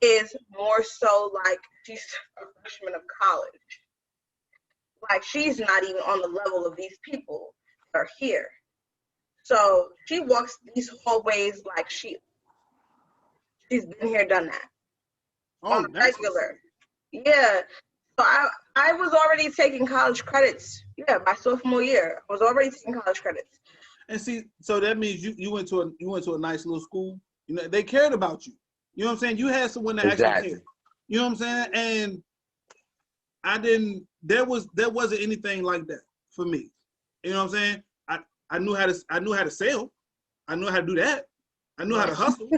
is more so like she's a freshman of college. Like, she's not even on the level of these people that are here. So she walks these hallways like she's been here, done that. On a regular. Yeah. So I was already taking college credits. Yeah, my sophomore year, I was already taking college credits. And see, so that means you went to a nice little school. You know, they cared about you. You know what I'm saying? You had someone that actually cared. You know what I'm saying? And I didn't. There wasn't anything like that for me. You know what I'm saying? I knew how to sell. I knew how to do that. I knew how to hustle.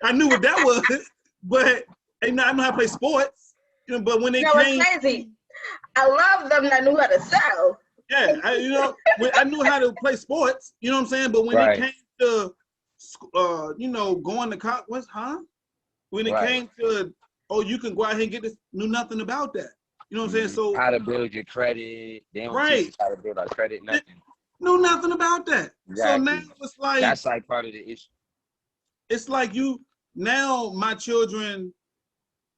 I knew what that was. But I know how to play sports. You know, but when they came, it's crazy. I love them that knew how to sell. Yeah, I knew how to play sports. You know what I'm saying? But when it came to, going to college, when it came to, you can go out here and get this, knew nothing about that. You know what I'm saying? So how to build your credit. They don't teach us how to build our credit, nothing. Knew nothing about that. Exactly. So now it's like that's like part of the issue. It's like now my children,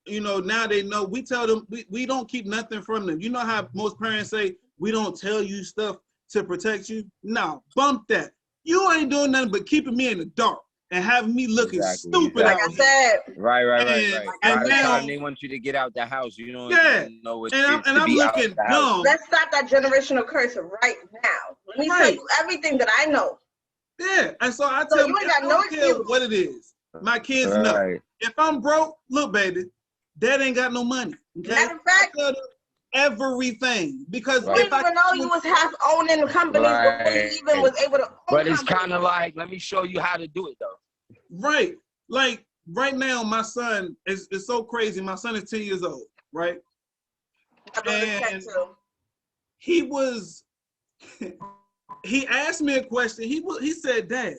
now they know. We tell them we don't keep nothing from them. You know how most parents say we don't tell you stuff to protect you? No, bump that. You ain't doing nothing but keeping me in the dark and having me looking stupid like out I said. Right. And By the now, time they want you to get out the house, you don't know what and I'm looking dumb. Let's stop that generational curse right now. Let me tell you everything that I know. Yeah, and so I tell them, I don't care what it is. My kids know. If I'm broke, look, baby, dad ain't got no money. Okay? Matter of fact, I tell them everything because I didn't even know you was half owning the companies before you even was able to own But it's kind of like, let me show you how to do it though. Right. Like right now, my son is so crazy. My son is 10 years old, right? And he was he asked me a question. He said, Dad,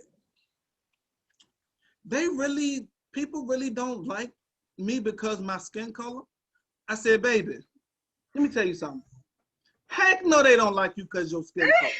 people really don't like me because my skin color? I said, baby, let me tell you something. Heck no, they don't like you because your skin color.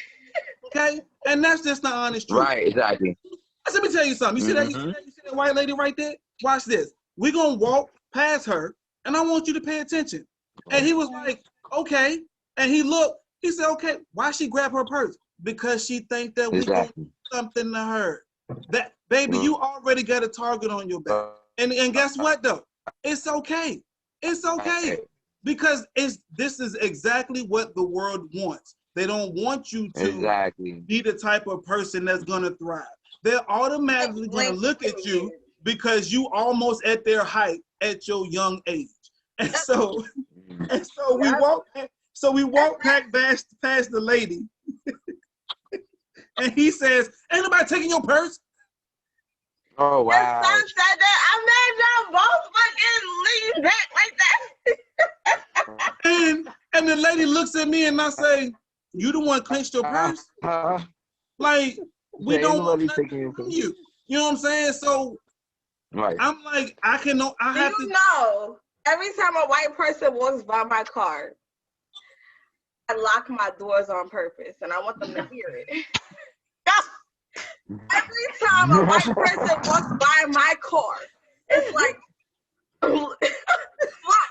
Okay? And that's just the honest truth. Right, exactly. I said, let me tell you something. You see that white lady right there? Watch this. We're going to walk past her, and I want you to pay attention. And he was like, okay. And he looked. He said, okay, why she grab her purse? Because she think that we going to do something to her. That, baby, you already got a target on your back. And guess what, though? It's okay. It's okay. Because this is exactly what the world wants. They don't want you to be the type of person that's going to thrive. They're automatically going to look at you because you almost at their height at your young age. And so we walk past the lady. And he says, ain't nobody taking your purse? Oh, wow. Your son said that. I made y'all both fucking lean back like that. and the lady looks at me and I say, you the one clenched your purse? Like, we don't want nothing from you. You know what I'm saying? So I'm like, I have to know, every time a white person walks by my car, I lock my doors on purpose and I want them to hear it. Every time a white person walks by my car, it's like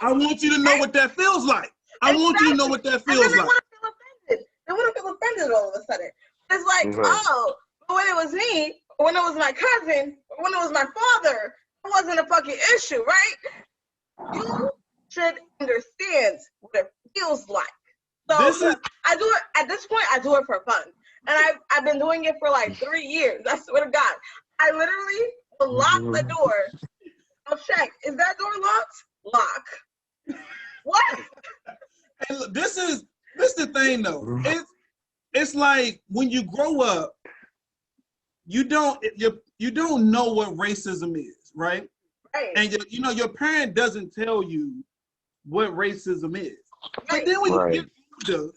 I want you to know what that feels like. I want you to know what that feels like. They wouldn't feel offended all of a sudden. It's like, oh, but when it was me, or when it was my cousin, or when it was my father, it wasn't a fucking issue, right? You should understand what it feels like. So I do it at this point. I do it for fun, and I've been doing it for like 3 years. I swear to God, I literally will lock the door. I'll check. Is that door locked? Lock. What? And look, this is the thing though. It's like when you grow up, you don't know what racism is, right? Right. And your parent doesn't tell you what racism is. But then when you get older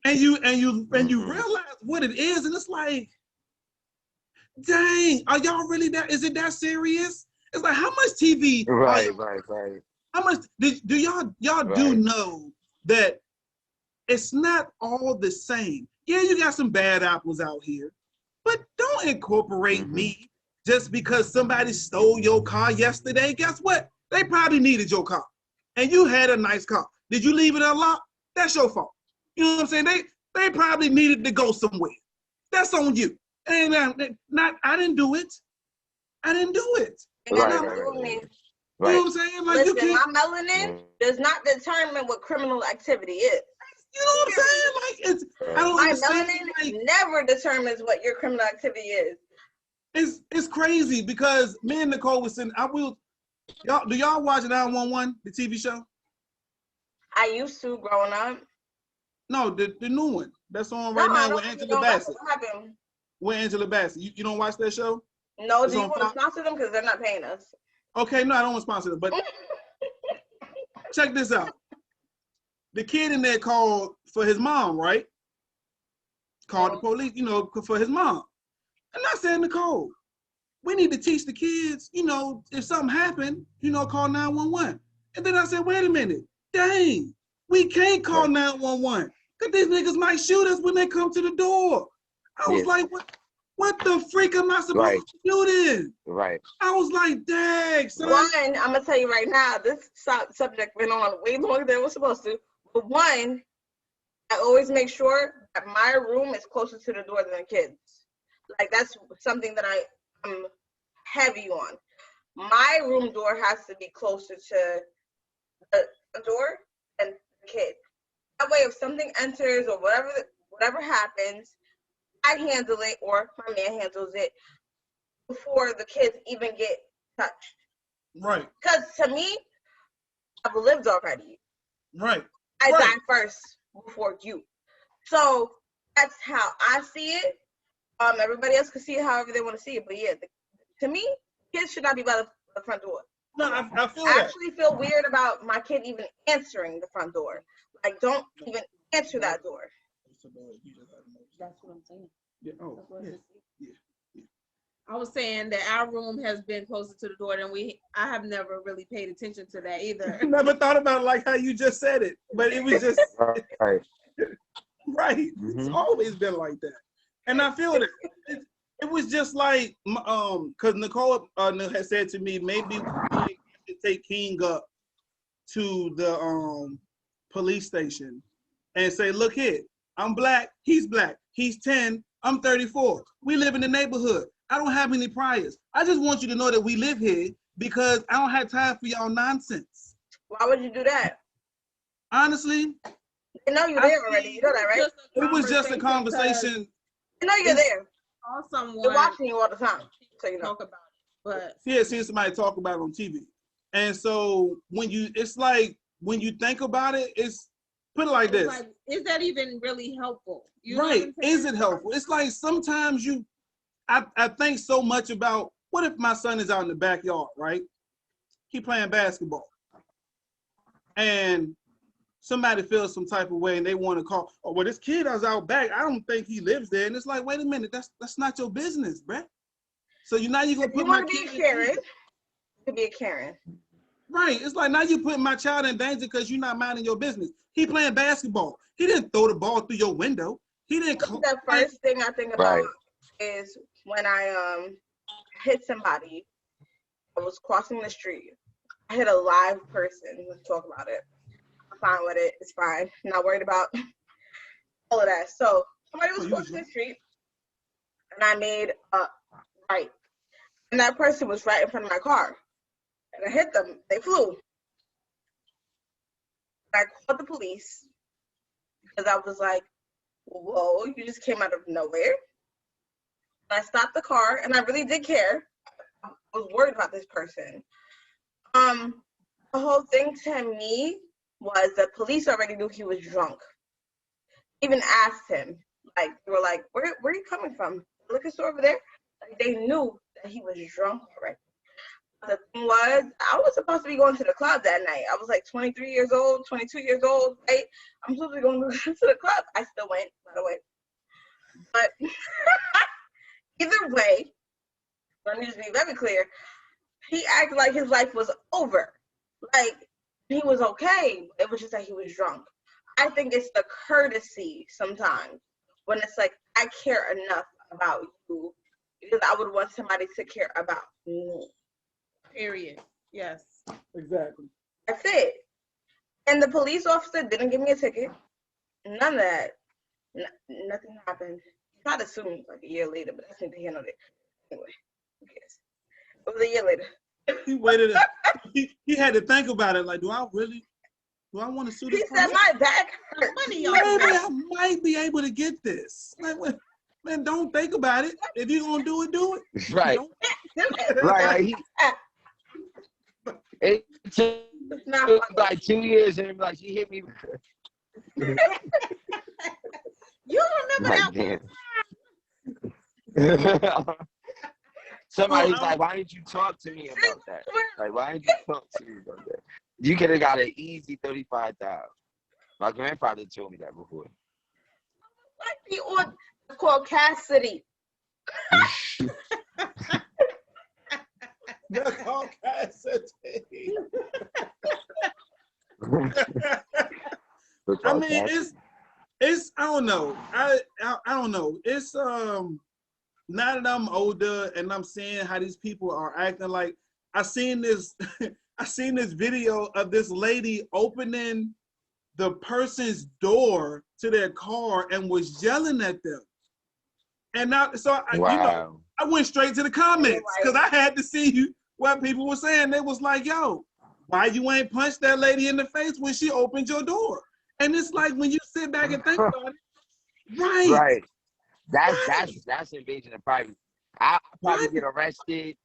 and you realize what it is, and it's like, dang, are y'all really that? Is it that serious? It's like, how much TV? Right. How much do y'all do know that it's not all the same? Yeah, you got some bad apples out here, but don't incorporate me just because somebody stole your car yesterday. Guess what? They probably needed your car, and you had a nice car. Did you leave it unlocked? That's your fault. You know what I'm saying? They probably needed to go somewhere. That's on you. And I didn't do it. I didn't do it. You know what I'm saying? Like, listen, my melanin does not determine what criminal activity is. You know what I'm saying? Like, I don't my understand. melanin never determines what your criminal activity is. It's crazy because me and Nicole was sitting. Do y'all watch 911, the TV show? I used to growing up. No, the new one that's on No, right I now don't with even Angela know about Bassett. what happened. With Angela Bassett. You don't watch that show? No, It's do you on want to Fox? sponsor them? Because they're not paying us. Okay, no, I don't want to sponsor them. But check this out. The kid in there called for his mom, right? Called the police, for his mom. And I said, Nicole, we need to teach the kids, if something happened, call 911. And then I said, wait a minute, dang, we can't call 911 because these niggas might shoot us when they come to the door. I was like, what the freak am I supposed to do then? Right. I was like, dang, son. One, I'm gonna tell you right now, this subject went on way longer than it was supposed to. But one, I always make sure that my room is closer to the door than the kids. Like that's something that I'm heavy on. My room door has to be closer to the door than the kid. That way, if something enters or whatever happens, I handle it or my man handles it before the kids even get touched. Right. Because to me, I've lived already. Right. I die first before you. So that's how I see it. Everybody else can see it however they want to see it. But yeah, to me, kids should not be by the front door. No, I feel I actually feel weird about my kid even answering the front door. Like, don't even answer that door. That's what I'm saying. Yeah. Oh, yeah. I was saying that our room has been closer to the door than I have never really paid attention to that either. Never thought about it like how you just said it, but it was just right. Right. Mm-hmm. It's always been like that, and I feel that it was just like because Nicole had said to me maybe we should take King up to the police station and say, look here, I'm black, he's 10, I'm 34. We live in the neighborhood. I don't have any priors. I just want you to know that we live here because I don't have time for y'all nonsense. Why would you do that? Honestly, you know you're there already. You know that, right? It was just a conversation. You know you're there. Someone they're watching you all the time, so you know. Talk about it, but yeah, seeing somebody talk about it on TV, and so it's like when you think about it, it's put it like this. Like, is that even really helpful? Right? Is it helpful? It's like sometimes I think so much about what if my son is out in the backyard, right? He playing basketball, and somebody feels some type of way and they want to call, oh, well, this kid is out back. I don't think he lives there. And it's like, wait a minute, that's not your business, bruh. So you're gonna put my kid in danger. You could be a Karen. Right. It's like now you're putting my child in danger because you're not minding your business. He playing basketball. He didn't throw the ball through your window. He didn't. The first thing I think about is when I hit somebody. I was crossing the street. I hit a live person. Let's talk about it. I'm fine with it. It's fine. I'm not worried about all of that. So somebody was crossing the street, and I made a right, and that person was right in front of my car, and I hit them. They flew. I called the police because I was like, "Whoa, you just came out of nowhere." And I stopped the car, and I really did care. I was worried about this person. The whole thing to me was the police already knew he was drunk. Even asked him, like, they were like, where are you coming from? The liquor store over there? Like, they knew that he was drunk already. The thing was, I was supposed to be going to the club that night. I was like 23 years old, 22 years old, right? I'm supposed to be going to the club. I still went, by the way. But either way, let me just be very clear, he acted like his life was over. Like, he was okay. It was just that he was drunk. I think it's the courtesy sometimes when it's like, I care enough about you because I would want somebody to care about me. Period. Yes. Exactly. That's it. And the police officer didn't give me a ticket. None of that. Nothing happened. He tried to sue me like a year later, but that's neither here nor there. Anyway, who cares? It was a year later. He waited. He had to think about it. Like, do I want to sue this person? He said, my back hurts. Maybe I might be able to get this. Like, what? Man, don't think about it. If you're gonna do it, do it. Right. Don't- Right. It took It's not funny. like 2 years, and like she hit me. You remember Like, that? damn. Somebody's Oh, like, why didn't you talk to me about that? Like, why didn't you talk to me about that? You could have got an easy 35,000. My grandfather told me that before. Like the on, it's called Cassidy. They're called Cassidy. I mean, it's I don't know. I don't know. It's now that I'm older and I'm seeing how these people are acting, like I seen this I seen this video of this lady opening the person's door to their car and was yelling at them. And now, Wow. I went straight to the comments because I had to see what people were saying. They was like, yo, why you ain't punched that lady in the face when she opened your door? And it's like, when you sit back and think about it, Right. That's invasion of privacy. I'll probably get arrested,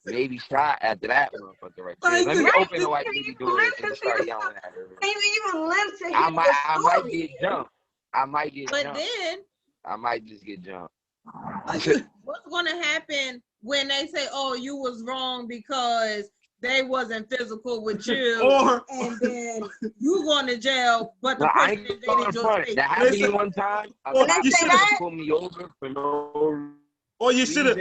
maybe shot after that motherfucker right there. Let me open the white lady door and start yelling at her. Maybe even live to hear I might the get jumped. I might just get jumped. What's gonna happen when they say, "Oh, you was wrong because they wasn't physical with you," and then you going to jail, but the person invaded your space? That happened to me one time. A cop pulled me over for no. Or you should have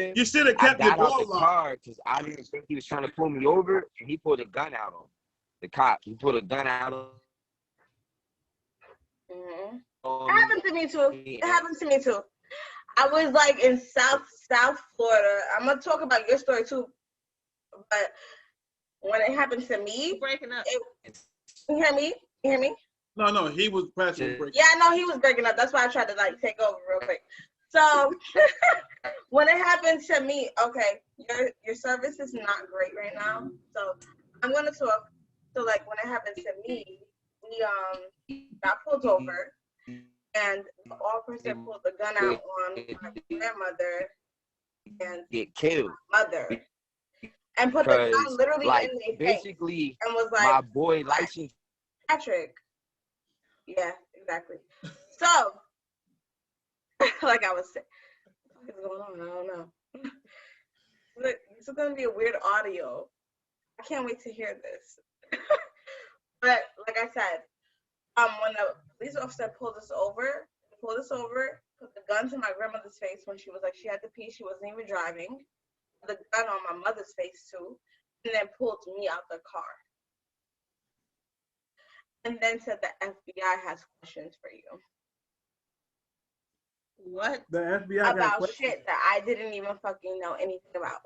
kept your door locked. Car because I didn't think he was trying to pull me over, and he pulled a gun out on me. The cop, he pulled a gun out on. Mm-hmm. It happened to me too. It happened to me too. I was like in South Florida. I'm gonna talk about your story too, but when it happened to me, breaking up. You hear me? You hear me? No, he was practically breaking. Yeah, no, he was breaking up. That's why I tried to like take over real quick. So when it happened to me, okay, your service is not great right now. So I'm gonna talk. So like when it happened to me, we got pulled over, and the officer pulled the gun out on my grandmother and get killed. My mother, and put the gun literally like, in their basically, face and was like, my boy license. Patrick. Yeah, exactly. So, like I was saying, what's going on? I don't know. Look, this is gonna be a weird audio. I can't wait to hear this. But like I said, when the police officer pulled us over, put the gun to my grandmother's face when she was like, she had to pee, she wasn't even driving. The gun on my mother's face too, and then pulled me out the car. And then said the FBI has questions for you. What? The FBI about shit that I didn't even fucking know anything about.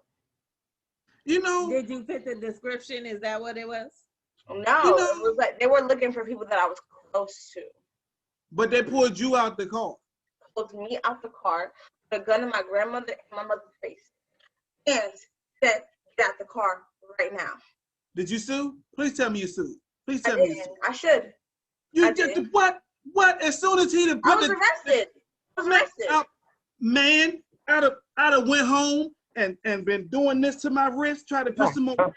You know? Did you fit the description? Is that what it was? No, it was like they were looking for people that I was close to. But they pulled you out the car. Pulled me out the car, put a gun in my grandmother and my mother's face, and said, "Get out the car right now." Did you sue? Please tell me you sued. Please tell me you sued. I should. You did what? What? As soon as he put I was arrested. Man, I'd have went home and been doing this to my wrist, tried to put some more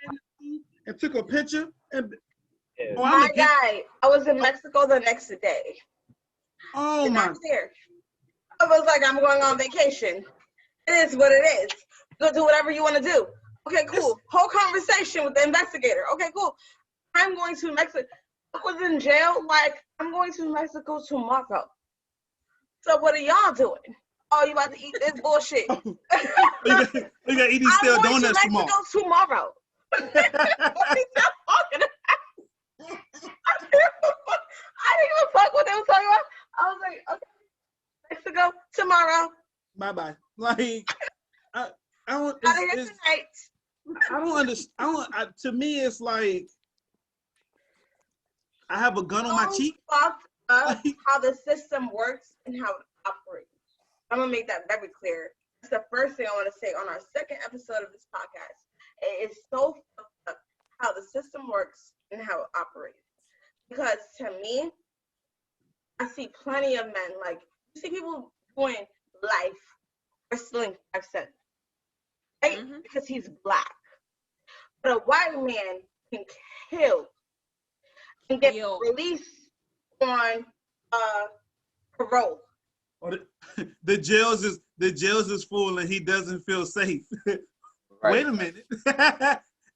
and took a picture. And my guy, I was in Mexico the next day. Oh my! Here. I was like, I'm going on vacation. It is what it is. Go do whatever you want to do. Okay, cool. Whole conversation with the investigator. Okay, cool. I'm going to Mexico. I was in jail. Like, I'm going to Mexico tomorrow. So what are y'all doing? Oh, you about to eat this bullshit? You gotta eat these stale donuts tomorrow. Tomorrow. What are you talking about? I didn't even fuck what they were talking about. I was like, okay, Mexico tomorrow. Bye bye. Like, I don't. Out of here tonight. I don't understand. To me, it's like I have a gun on my cheek. Fucked up how the system works and how it operates. I'm gonna make that very clear. That's the first thing I want to say on our second episode of this podcast. It is so fucked up how the system works and how it operates. Because to me, I see plenty of men, like, you see people doing life for stealing 5 cents, right? Mhm. Because he's black. But a white man can kill and get Yo. released on parole. Or the jails is full and he doesn't feel safe. Right. Wait a minute.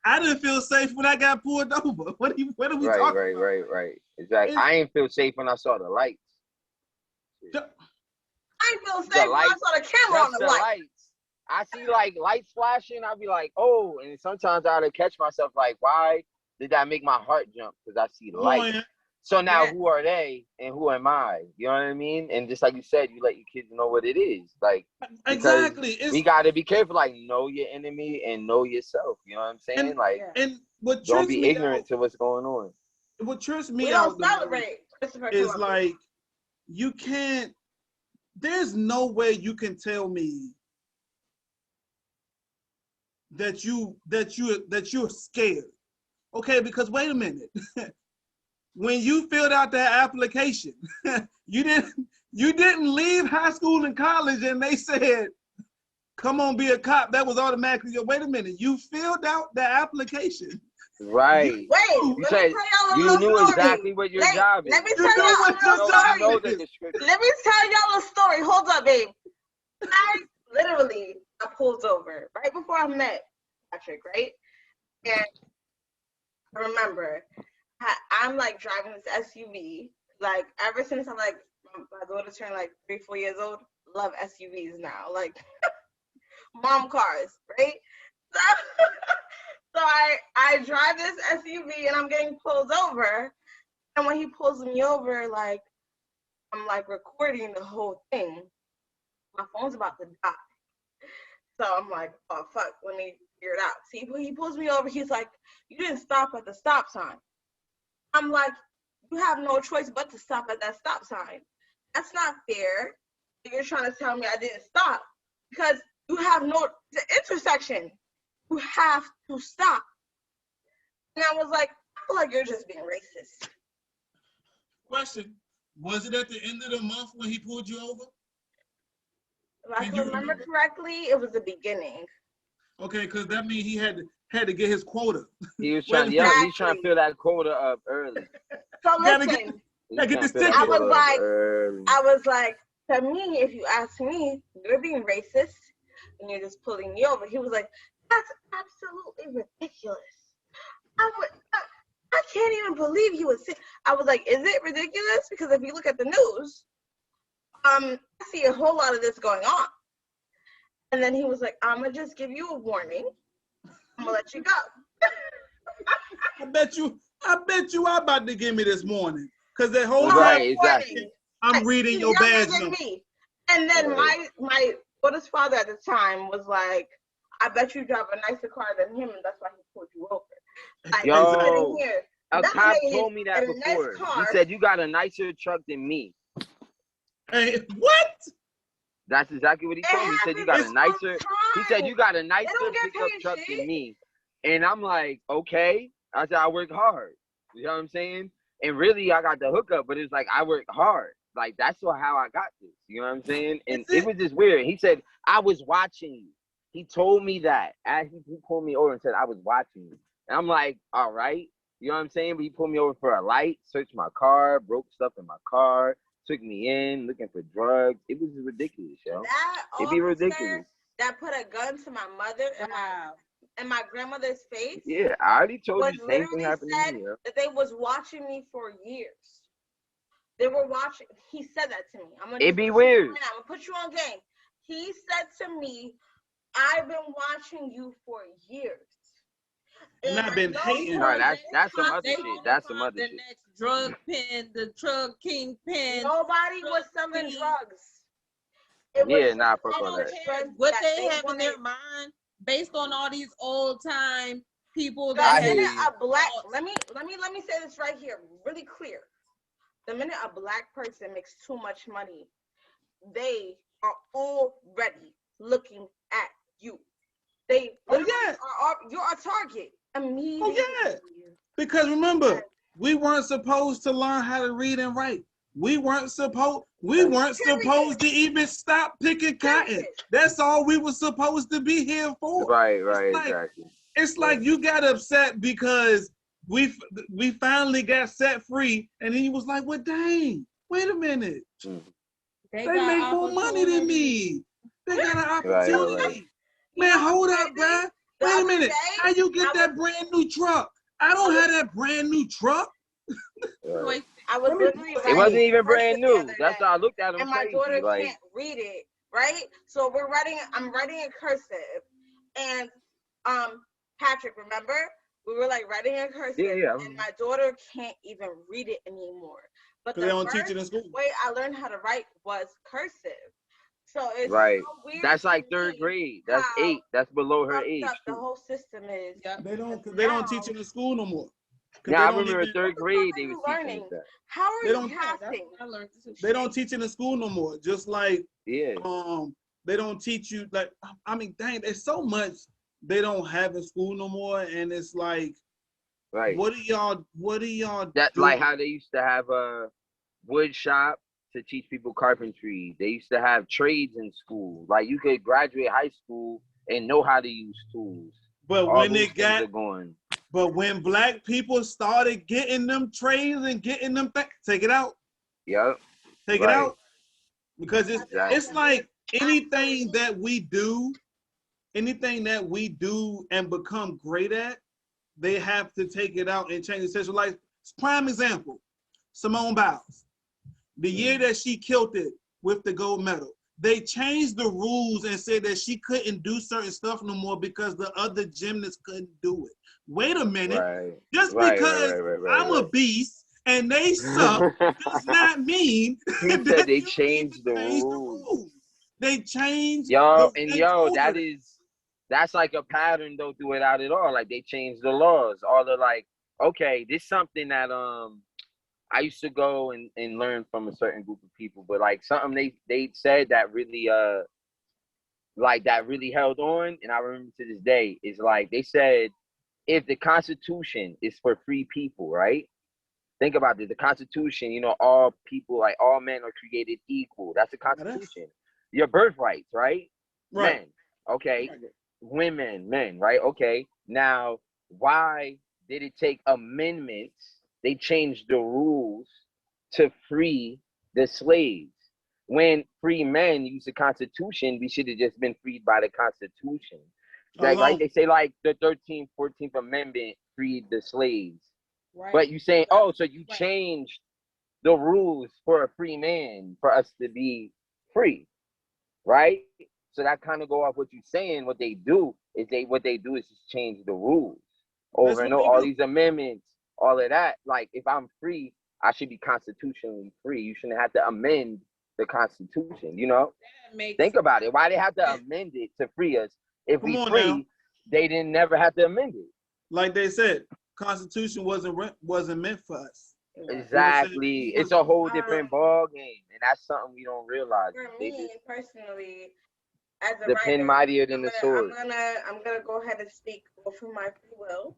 I didn't feel safe when I got pulled over. What are we talking about? Right. Exactly. I ain't feel safe when I saw the lights. I ain't feel safe when I saw the camera on Just the lights. I see like lights flashing. I'll be like, oh, and sometimes I'll catch myself like, why did that make my heart jump? Because I see lights. Oh, yeah. So now who are they and who am I? You know what I mean? And just like you said, you let your kids know what it is. Like, exactly. We got to be careful. Like, know your enemy and know yourself. You know what I'm saying? And what don't be ignorant to what's going on. What trips me we out don't celebrate Christopher is Columbus. like, you can't, there's no way you can tell me that you're scared. Okay, because wait a minute. When you filled out that application, you didn't leave high school and college and they said, come on, be a cop. That was automatically wait a minute. You filled out the application. Right. You said you knew exactly what your job is. Let me tell y'all a story. Let me tell y'all a story. Hold up, babe. I literally got pulled over right before I met Patrick, right? And I remember I'm like driving this SUV. Like ever since I'm like my daughter turned like 3-4 years old, love SUVs now. Like mom cars, right? So I drive this SUV and I'm getting pulled over. And when he pulls me over, like I'm like recording the whole thing. My phone's about to die. So I'm like, oh fuck, let me figure it out. See, when he pulls me over, he's like, you didn't stop at the stop sign. I'm like, you have no choice but to stop at that stop sign. That's not fair. You're trying to tell me I didn't stop because you have the intersection. You have to stop. And I was like, I feel like you're just being racist. Question, was it at the end of the month when he pulled you over? If I can remember correctly, it was the beginning. Okay, because that means he had to get his quota. He was trying, he's trying to fill that quota up early. So listen, get this ticket. I was like, to me, if you ask me, you're being racist and you're just pulling me over. He was like, that's absolutely ridiculous. I can't even believe you would say. I was like, is it ridiculous? Because if you look at the news, I see a whole lot of this going on. And then he was like, I'm gonna just give you a warning. I'm gonna let you go. I bet you are about to give me this morning. Because that whole time exactly. I'm reading your badge number. And then my daughter's father at the time was like, I bet you drive a nicer car than him, and that's why he pulled you over. Like, yo, here, a cop told me that before. He said, you got a nicer truck than me. Hey, what? That's exactly what he told me. He said, you got a nicer, pickup truck than me. And I'm like, okay. I said, I work hard. You know what I'm saying? And really, I got the hookup, but it's like, I worked hard. Like, that's how I got this. You know what I'm saying? And it was just weird. He said, I was watching you. He told me that. He pulled me over and said, I was watching you. And I'm like, all right. You know what I'm saying? But he pulled me over for a light, searched my car, broke stuff in my car, took me in, looking for drugs. It was ridiculous, yo. It'd be ridiculous. That put a gun to my mother and my grandmother's face. Yeah, I already told you the same thing happened to me. Yeah. That they was watching me for years. They were watching. He said that to me. It'd be weird. I'm gonna put you on game. He said to me, I've been watching you for years. And I've been hating. No, that's some other shit. That's some other shit. The next drug pen, the drug kingpin. Nobody was selling drugs. Fuck all that. What they have in their mind, based on all these old time people that let me say this right here, really clear. The minute a black person makes too much money, they are already looking at you. They you're a target immediately. Oh yeah. Because remember, we weren't supposed to learn how to read and write. we weren't supposed to even stop picking cotton. That's all we were supposed to be here for. Right, Exactly. It's like you got upset because we finally got set free, and then you was like, well, dang, wait a minute. They make more money than me. They got an opportunity. Right. Man, hold up, bruh. Wait a minute. How you get that brand new truck? I don't have that brand new truck. I was literally it wasn't even brand new. That's how I looked at him. And my daughter can't read it, right? So I'm writing in cursive. And Patrick, remember? We were like writing in cursive. Yeah. And my daughter can't even read it anymore. But they don't teach it in school. way I learned how to write was cursive. So it's right. So weird. That's like third grade. That's 8. That's below her age. The whole system is. They don't teach it in school no more. Yeah, I remember in third grade they was teaching us that. How are you passing? They don't teach it in school no more. Just like they don't teach you like I mean, dang, there's so much they don't have in school no more, and it's like, right? What do y'all? That's like how they used to have a wood shop to teach people carpentry. They used to have trades in school. Like you could graduate high school and know how to use tools. But But when black people started getting them trades and getting them take it out. Yep. Take it out. Because it's like anything that we do and become great at, they have to take it out and change the social life. Prime example, Simone Biles. The year that she killed it with the gold medal, they changed the rules and said that she couldn't do certain stuff no more because the other gymnasts couldn't do it. Wait a minute. Right. Just because I'm a beast and they suck does not mean that they changed the rules. They changed. That's like a pattern. Don't do it out at all. Like they changed the laws. All the like, okay, this is something that I used to go and learn from a certain group of people, but like something they said that really held on, and I remember to this day, is like they said, if the Constitution is for free people, right? Think about this. The Constitution, all people, like all men are created equal. That's the Constitution. Your birthrights, right? Right. Men. Okay. Right. Women, men, right? Okay. Now, why did it take amendments? They changed the rules to free the slaves. When free men use the Constitution, we should have just been freed by the Constitution. Like they say, like the 13th, 14th Amendment freed the slaves. Right. But you saying, so you changed the rules for a free man for us to be free, right? So that kind of go off what you're saying. What they do is just change the rules over and over. All these amendments, all of that. Like if I'm free, I should be constitutionally free. You shouldn't have to amend the Constitution. Think about it. Why they have to amend it to free us? If we free, now. They didn't never have to amend it. Like they said, Constitution wasn't meant for us. Exactly. It's a whole different ball game, and that's something we don't realize. For me personally, as a the pen mightier than the sword. I'm gonna go ahead and speak from my free will,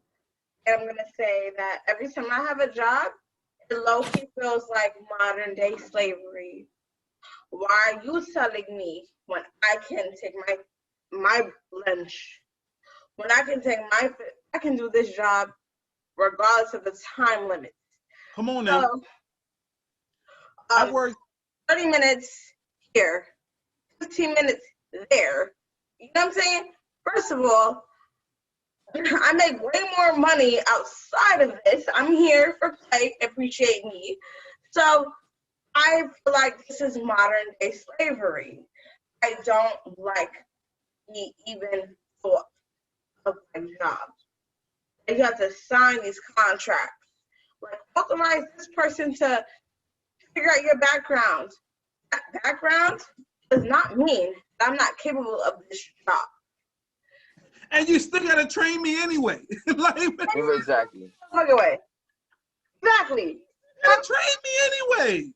and I'm gonna say that every time I have a job, it low-key feels like modern day slavery. Why are you telling me when I can take my lunch, when I can do this job regardless of the time limits? Come on now. I work 30 minutes here, 15 minutes there. You know what I'm saying? First of all, I make way more money outside of this. I'm here for play, appreciate me. So I feel like this is modern day slavery. I don't like the even thought of my job. You have to sign these contracts. Like, authorize this person to figure out your background. That background does not mean that I'm not capable of this job. And you still gotta train me anyway. Exactly. Look away. Exactly. You train me anyway.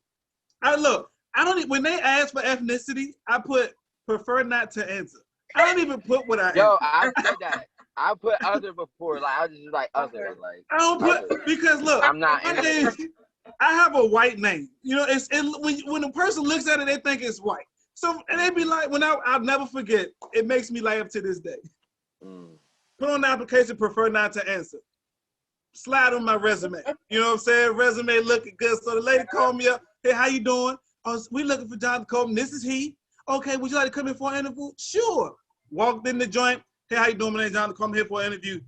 When they ask for ethnicity, I put prefer not to answer. I don't even put what I am. Yo, I said that. I put other before, like I was just like other, like I don't put because look, I'm not. I have a white name. You know, when a person looks at it, they think it's white. So, and they be like, I'll never forget, it makes me laugh to this day. Put on the application, prefer not to answer. Slide on my resume. You know what I'm saying? Resume looking good. So the lady called me up. Hey, how you doing? We looking for Jonathan Copeland. This is he. Okay, would you like to come in for an interview? Sure. Walked in the joint. Hey, how you doing? My name's Jonathan. Come here for an interview. It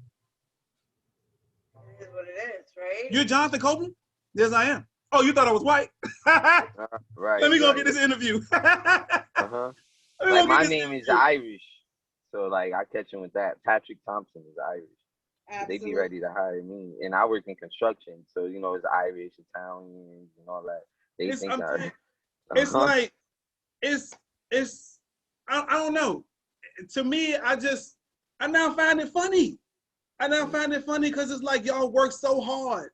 is what it is, right? You're Jonathan Copeland? Yes, I am. Oh, you thought I was white? Right. Let me go get this interview. Like, my name is Irish. So, like, I catch him with that. Patrick Thompson is Irish. Absolutely. They be ready to hire me. And I work in construction. So, you know, it's Irish, Italians, and all that. It's like, I don't know. To me, I now find it funny. I now find it funny because it's like y'all work so hard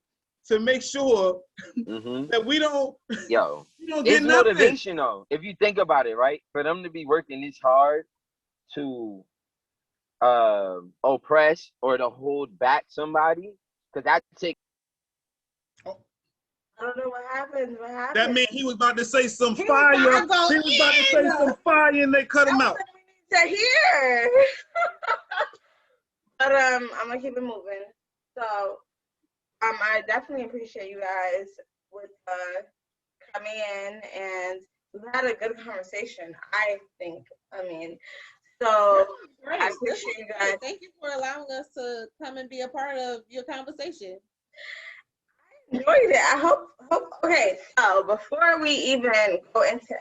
to make sure that we don't get it's nothing. Motivation, though. If you think about it, right? For them to be working this hard to oppress or to hold back somebody, because that takes. I don't know what happened. That means he was about to say some fire. He was about to say some fire, and they cut him out. To hear. But I'm gonna keep it moving. So I definitely appreciate you guys with coming in, and we've had a good conversation, I think. So I appreciate you guys. Thank you for allowing us to come and be a part of your conversation. I enjoyed it. I hope. Okay, so before we even go into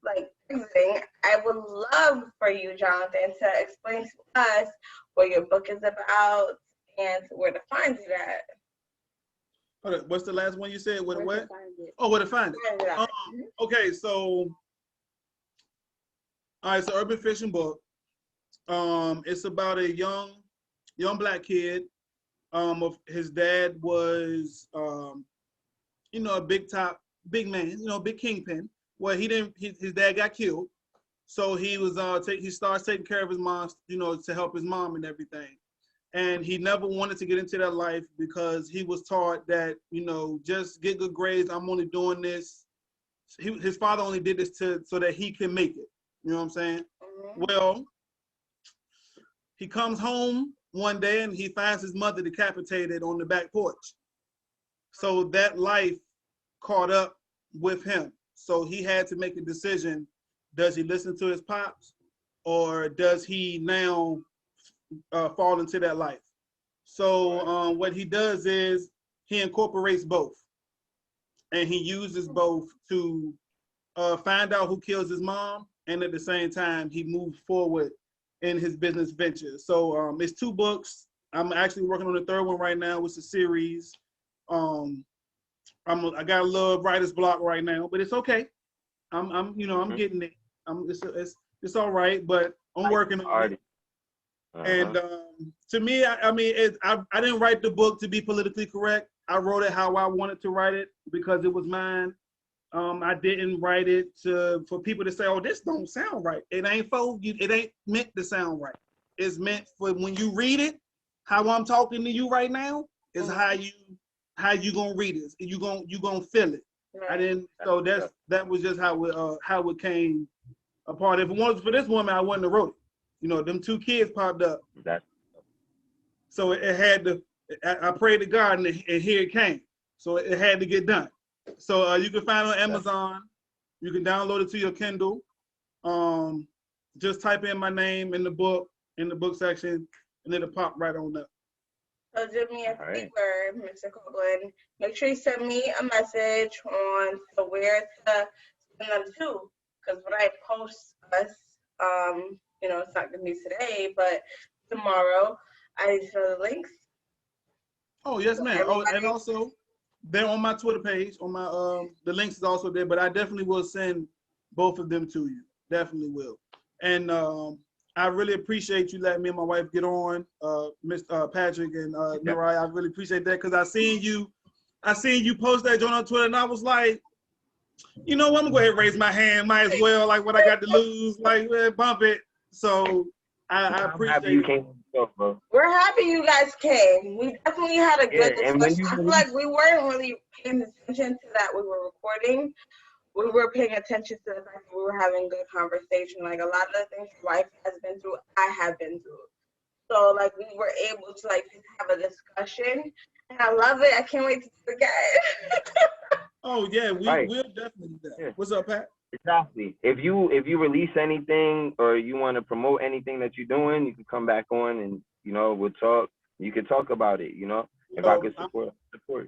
like exiting, I would love for you, Jonathan, to explain to us what your book is about and where to find it at. Hold on, what's the last one you said? Where to find it? Okay, so all right, it's an urban fiction book. It's about a young black kid. His dad was a big man, big kingpin. Well, his dad got killed. So he was he starts taking care of his mom, to help his mom and everything. And he never wanted to get into that life because he was taught that, just get good grades. I'm only doing this. His father only did this so that he can make it. You know what I'm saying? Well, he comes home one day and he finds his mother decapitated on the back porch. So that life caught up with him. So he had to make a decision. Does he listen to his pops, or does he now fall into that life? So what he does is he incorporates both, and he uses both to find out who kills his mom, and at the same time he moves forward in his business ventures. So it's 2 books. I'm actually working on the 3rd one right now. It's a series. I got a little writer's block right now, but it's okay. I'm getting it. It's all right, but I'm working on it. And to me, I didn't write the book to be politically correct. I wrote it how I wanted to write it because it was mine. I didn't write it for people to say, "Oh, this don't sound right." It ain't for you. It ain't meant to sound right. It's meant for when you read it. How I'm talking to you right now is how you gonna read it. You gonna feel it. Right. I didn't. So that was just how it came apart. If it wasn't for this woman, I wouldn't have wrote it. Them 2 kids popped up. So it had to. I prayed to God, and here it came. So it had to get done. So you can find it on Amazon. You can download it to your Kindle. Just type in my name in the book section, and it'll pop right on up. So do me a favor, Mr. Copeland. Make sure you send me a message on where to send them to. Because when I post us, it's not gonna be today, but tomorrow, I need to know the links. Oh yes, ma'am. And also, they're on my Twitter page. On my the links is also there, but I definitely will send both of them to you. Definitely will. And I really appreciate you letting me and my wife get on, Mr. Patrick and Narai. I really appreciate that because I seen you post that joint on Twitter, and I was like, I'm gonna go ahead and raise my hand. Might as well, like what I got to lose, like bump it. So I appreciate you came on go, bro. We're happy you guys came. We definitely had a good Yeah, and when discussion. you I feel release, like we weren't really paying attention to that we were recording. We were paying attention to the fact that we were having good conversation. Like a lot of the things your wife has been through, I have been through. So like we were able to like just have a discussion. And I love it. I can't wait to do it again. Oh yeah, Right. we'll definitely do that. Yeah. What's up, Pat? exactly. If you release anything or you want to promote anything that you're doing, you can come back on and we'll talk. You can talk about it. If I could support.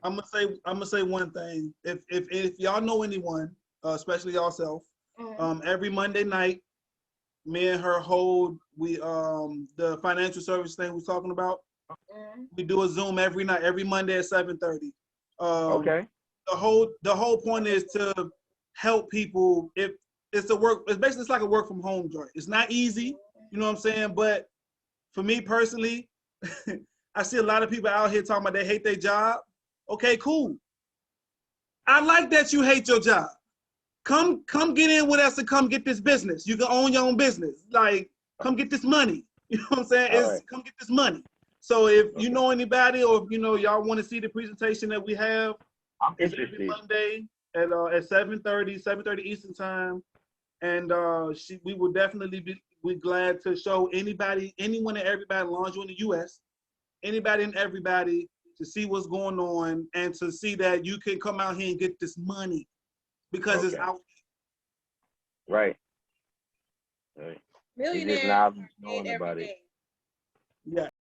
I'm gonna say one thing. If y'all know anyone, especially yourself, every Monday night, me and her hold the financial service thing we're talking about. We do a Zoom every night, every Monday at 7:30. Okay. The whole point is to help people. If it's basically it's like a work from home joint. It's not easy, you know what I'm saying? But for me personally, I see a lot of people out here talking about they hate their job. Okay, cool. I like that you hate your job. Come get in with us and come get this business. You can own your own business. Like, come get this money. You know what I'm saying? Come get this money. So if you know anybody or if y'all want to see the presentation that we have, I'm it's interested. every Monday at 7:30 Eastern time. And we will definitely be glad to show anyone and everybody, as long as you're in the US, anybody and everybody to see what's going on and to see that you can come out here and get this money because it's out. Right. Millionaires get paid every day.